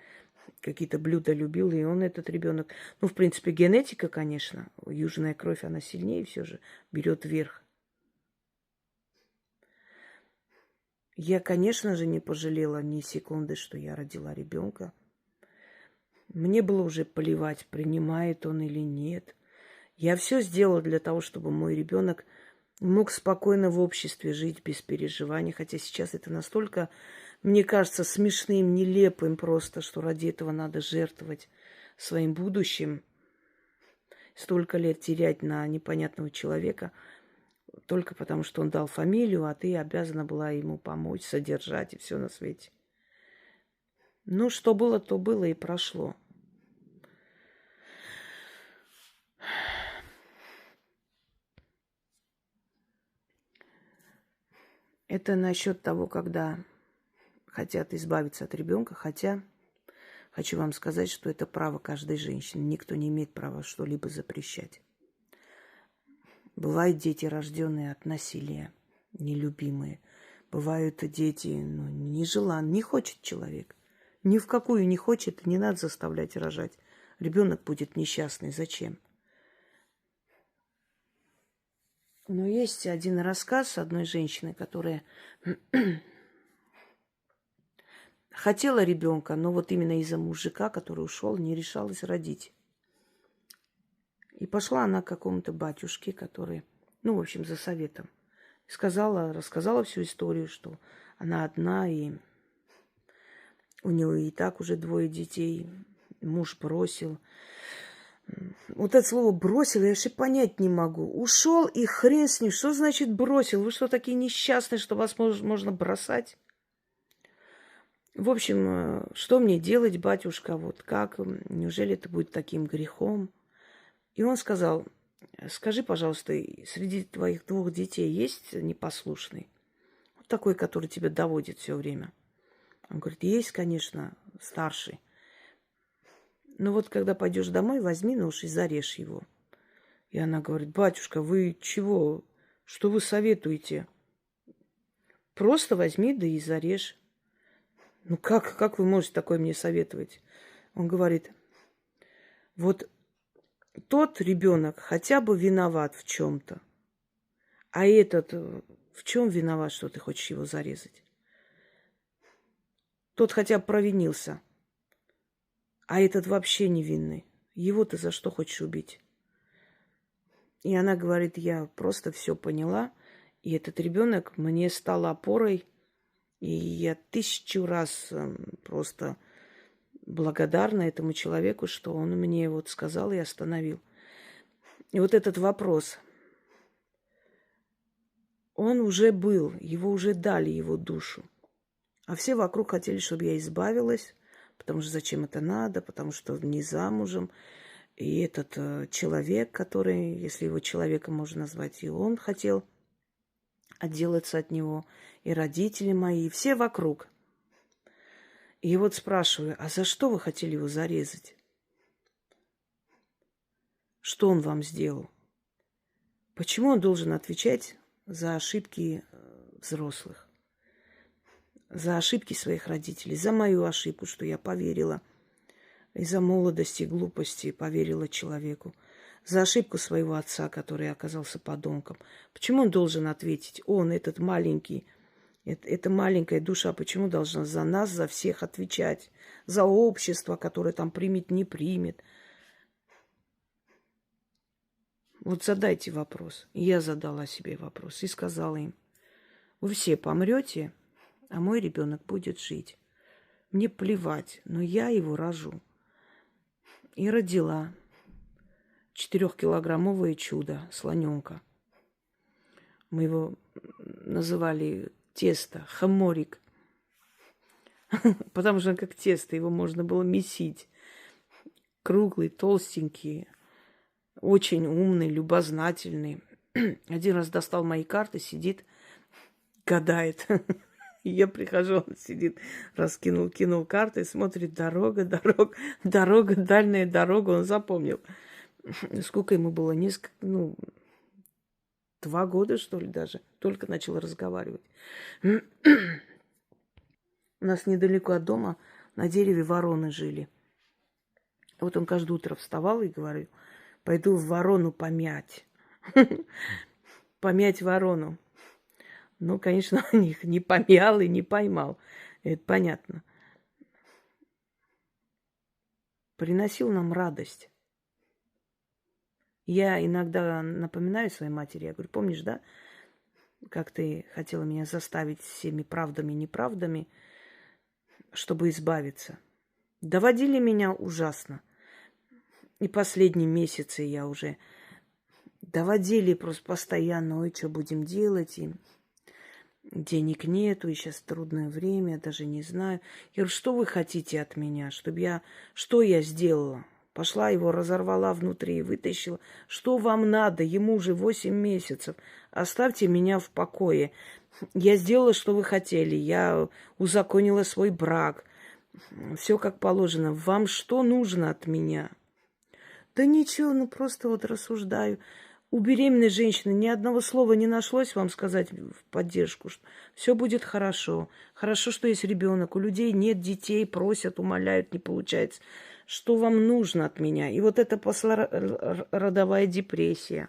Какие-то блюда любил, и он, этот ребенок. Ну, в принципе, генетика, конечно. Южная кровь, она сильнее все же берет верх. Я, конечно же, не пожалела ни секунды, что я родила ребенка. Мне было уже плевать, принимает он или нет. Я все сделала для того, чтобы мой ребенок мог спокойно в обществе жить без переживаний. Хотя сейчас это настолько, мне кажется, смешным, нелепым просто, что ради этого надо жертвовать своим будущим. Столько лет терять на непонятного человека только потому, что он дал фамилию, а ты обязана была ему помочь, содержать и все на свете. Ну, что было, то было и прошло. Это насчет того, когда хотят избавиться от ребенка, хотя хочу вам сказать, что это право каждой женщины. Никто не имеет права что-либо запрещать. Бывают дети, рожденные от насилия, нелюбимые. Бывают дети, нежеланные, не хочет человек. Ни в какую не хочет, не надо заставлять рожать. Ребенок будет несчастный. Зачем? Но есть один рассказ одной женщины, которая хотела ребенка, но вот именно из-за мужика, который ушел, не решалась родить. И пошла она к какому-то батюшке, который, в общем, за советом. Рассказала всю историю, что она одна, и у нее и так уже 2 детей, муж бросил. Вот это слово «бросил» я вообще понять не могу. Ушел и хрен с ним. Что значит бросил? Вы что, такие несчастные, что вас можно бросать? В общем, что мне делать, батюшка? Вот как? Неужели это будет таким грехом? И он сказал: скажи, пожалуйста, среди твоих 2 детей есть непослушный? Вот такой, который тебя доводит все время. Он говорит: есть, конечно, старший. Но вот когда пойдешь домой, возьми нож и зарежь его. И она говорит: батюшка, вы чего? Что вы советуете? Просто возьми, да и зарежь. Ну как вы можете такое мне советовать? Он говорит: вот тот ребенок хотя бы виноват в чем-то. А этот в чем виноват, что ты хочешь его зарезать? Тот хотя бы провинился, а этот вообще невинный. Его ты за что хочешь убить? И она говорит, я просто все поняла, и этот ребенок мне стал опорой, и я 1000 раз просто благодарна этому человеку, что он мне вот сказал и остановил. И вот этот вопрос, он уже был, его уже дали, его душу. А все вокруг хотели, чтобы я избавилась, потому что зачем это надо, потому что не замужем. И этот человек, который, если его человеком можно назвать, и он хотел отделаться от него, и родители мои, и все вокруг. И вот спрашиваю, а за что вы хотели его зарезать? Что он вам сделал? Почему он должен отвечать за ошибки взрослых? За ошибки своих родителей, за мою ошибку, что я поверила, из-за молодости и глупости поверила человеку, за ошибку своего отца, который оказался подонком. Почему он должен ответить? Он, этот маленький, эта маленькая душа, почему должна за нас, за всех отвечать? За общество, которое там примет, не примет. Вот задайте вопрос. И я задала себе вопрос и сказала им, вы все помрете, а мой ребенок будет жить. Мне плевать, но я его рожу. И родила 4-килограммовое чудо, слоненка. Мы его называли тесто, хаморик. Потому что он как тесто, его можно было месить. Круглый, толстенький, очень умный, любознательный. Один раз достал мои карты, сидит, гадает. Я прихожу, он сидит, кинул карты, смотрит, дорога, дальняя дорога, он запомнил. Сколько ему было? 2 года, что ли, даже. Только начал разговаривать. У нас недалеко от дома на дереве вороны жили. Вот он каждое утро вставал и говорил, пойду в ворону помять. Помять ворону. Ну, конечно, он их не помял и не поймал. Это понятно. Приносил нам радость. Я иногда напоминаю своей матери, я говорю, помнишь, да, как ты хотела меня заставить всеми правдами и неправдами, чтобы избавиться. Доводили меня ужасно. И последние месяцы я уже доводили просто постоянно, ой, что будем делать, и денег нету, и сейчас трудное время, я даже не знаю. Я говорю, что вы хотите от меня, чтобы я... Что я сделала? Пошла его, разорвала внутри, вытащила. Что вам надо? Ему уже 8 месяцев. Оставьте меня в покое. Я сделала, что вы хотели. Я узаконила свой брак. Все как положено. Вам что нужно от меня? Да ничего, ну просто вот рассуждаю. У беременной женщины ни одного слова не нашлось вам сказать в поддержку, что все будет хорошо. Хорошо, что есть ребенок. У людей нет детей, просят, умоляют, не получается. Что вам нужно от меня? И вот эта послеродовая депрессия,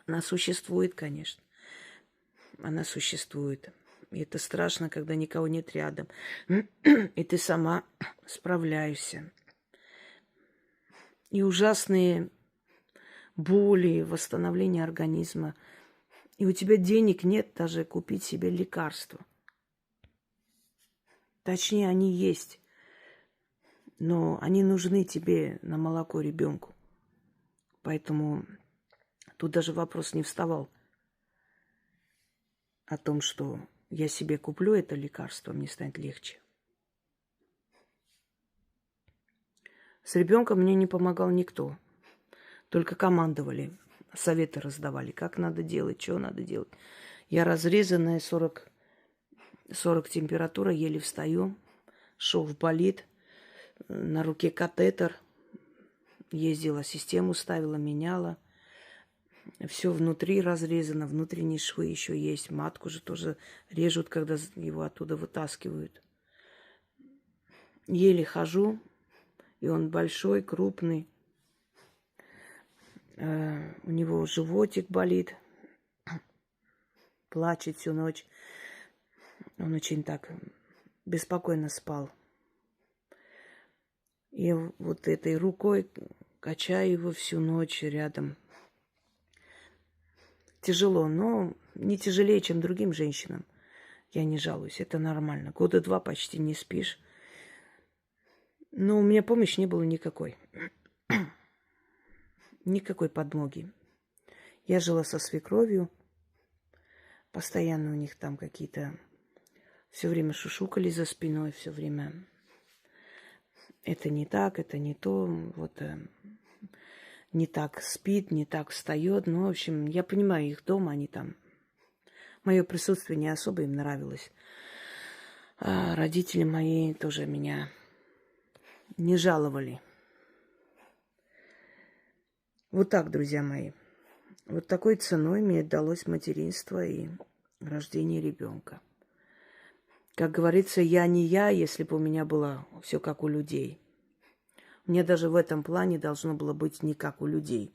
она существует, конечно. Она существует. И это страшно, когда никого нет рядом. И ты сама справляешься. И ужасные боли, восстановление организма. И у тебя денег нет даже купить себе лекарства. Точнее, они есть. Но они нужны тебе на молоко ребенку. Поэтому тут даже вопрос не вставал о том, что я себе куплю это лекарство, мне станет легче. С ребенком мне не помогал никто. Только командовали, советы раздавали, как надо делать, что надо делать. Я разрезанная, 40 температура, еле встаю, шов болит, на руке катетер, ездила, систему ставила, меняла. Все внутри разрезано, внутренние швы еще есть. Матку же тоже режут, когда его оттуда вытаскивают. Еле хожу, и он большой, крупный. У него животик болит, плачет всю ночь. Он очень так беспокойно спал. И вот этой рукой качаю его всю ночь рядом. Тяжело, но не тяжелее, чем другим женщинам. Я не жалуюсь, это нормально. 2 года почти не спишь. Но у меня помощи не было никакой. Никакой подмоги. Я жила со свекровью. Постоянно у них там какие-то... Все время шушукали за спиной, все время... Это не так, это не то. Вот не так спит, не так встает. Ну, в общем, я понимаю, их дома, они там... Мое присутствие не особо им нравилось. А родители мои тоже меня не жаловали. Вот так, друзья мои. Вот такой ценой мне далось материнство и рождение ребенка. Как говорится, я не я, если бы у меня было все как у людей. Мне даже в этом плане должно было быть не как у людей.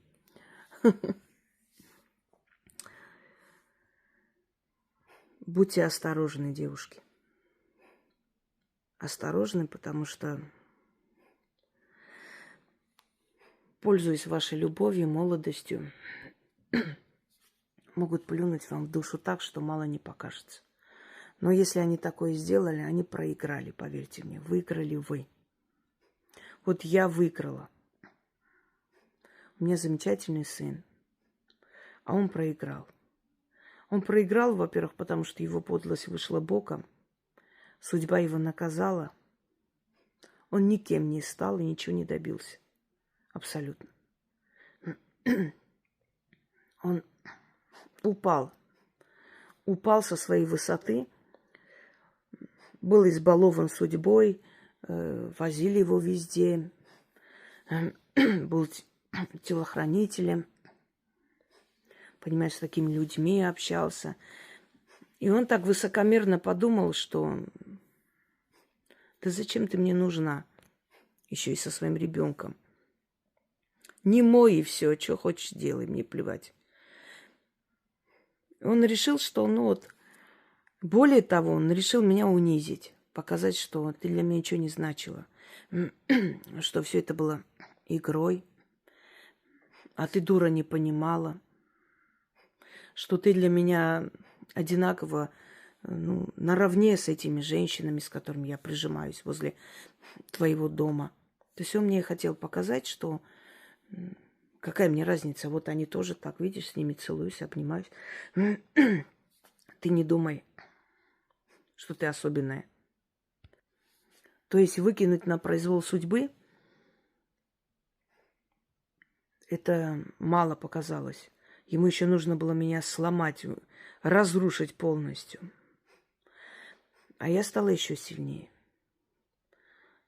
Будьте осторожны, девушки. Осторожны, потому что, пользуясь вашей любовью, молодостью, могут плюнуть вам в душу так, что мало не покажется. Но если они такое сделали, они проиграли, поверьте мне. Выиграли вы. Вот я выиграла. У меня замечательный сын. А он проиграл. Он проиграл, во-первых, потому что его подлость вышла боком. Судьба его наказала. Он никем не стал и ничего не добился. Абсолютно. Он упал. Упал со своей высоты. Был избалован судьбой. Возили его везде. Был телохранителем. Понимаешь, с такими людьми общался. И он так высокомерно подумал, что да зачем ты мне нужна? Еще и со своим ребенком. Не мой и все, что хочешь делай, мне плевать. Он решил, что, более того, он решил меня унизить. Показать, что ты для меня ничего не значила. Что все это было игрой. А ты, дура, не понимала. Что ты для меня одинаково, наравне с этими женщинами, с которыми я прижимаюсь возле твоего дома. То есть он мне хотел показать, что какая мне разница, вот они тоже так, видишь, с ними целуюсь, обнимаюсь. Ты не думай, что ты особенная. То есть выкинуть на произвол судьбы, это мало показалось. Ему еще нужно было меня сломать, разрушить полностью. А я стала еще сильнее.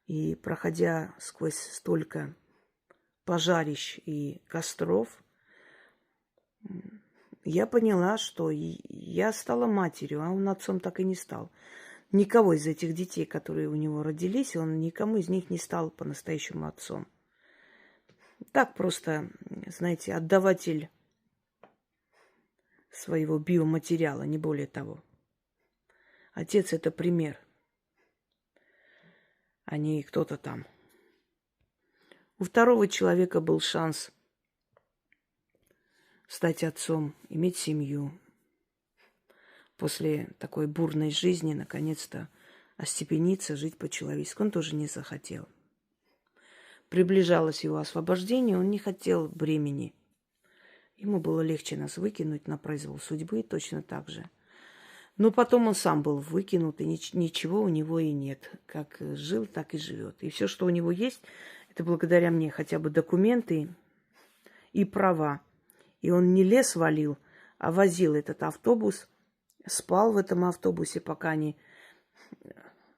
И проходя сквозь столько пожарищ и костров, я поняла, что я стала матерью, а он отцом так и не стал. Никого из этих детей, которые у него родились, он никому из них не стал по-настоящему отцом. Так просто, знаете, отдаватель своего биоматериала, не более того. Отец – это пример, а не кто-то там. У второго человека был шанс стать отцом, иметь семью. После такой бурной жизни, наконец-то, остепениться, жить по-человечески. Он тоже не захотел. Приближалось его освобождение, он не хотел бремени. Ему было легче нас выкинуть на произвол судьбы, точно так же. Но потом он сам был выкинут, и ничего у него и нет. Как жил, так и живет. И все, что у него есть, это благодаря мне хотя бы документы и права. И он не лес валил, а возил этот автобус, спал в этом автобусе, пока они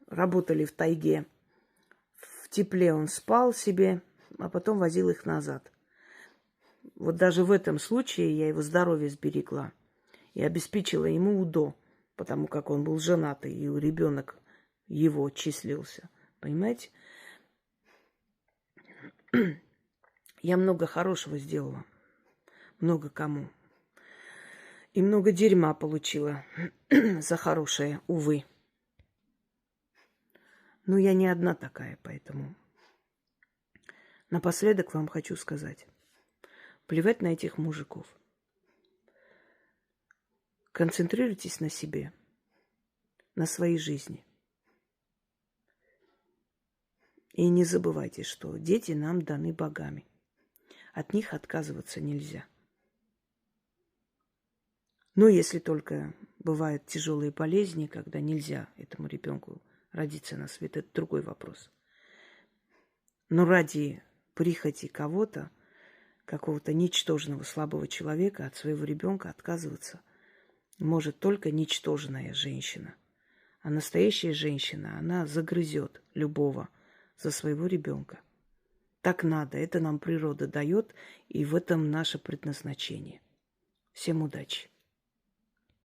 работали в тайге. В тепле он спал себе, а потом возил их назад. Вот даже в этом случае я его здоровье сберегла и обеспечила ему УДО, потому как он был женатый, и ребенок его числился. Понимаете? Я много хорошего сделала. много кому. И много дерьма получила за хорошее, увы. Но я не одна такая, поэтому... Напоследок вам хочу сказать. Плевать на этих мужиков. Концентрируйтесь на себе, на своей жизни. И не забывайте, что дети нам даны богами. От них отказываться нельзя. Но если только бывают тяжелые болезни, когда нельзя этому ребенку родиться на свет, это другой вопрос. Но ради прихоти кого-то, какого-то ничтожного, слабого человека от своего ребенка отказываться может только ничтожная женщина. А настоящая женщина, она загрызет любого за своего ребенка. Так надо, это нам природа дает, и в этом наше предназначение. Всем удачи!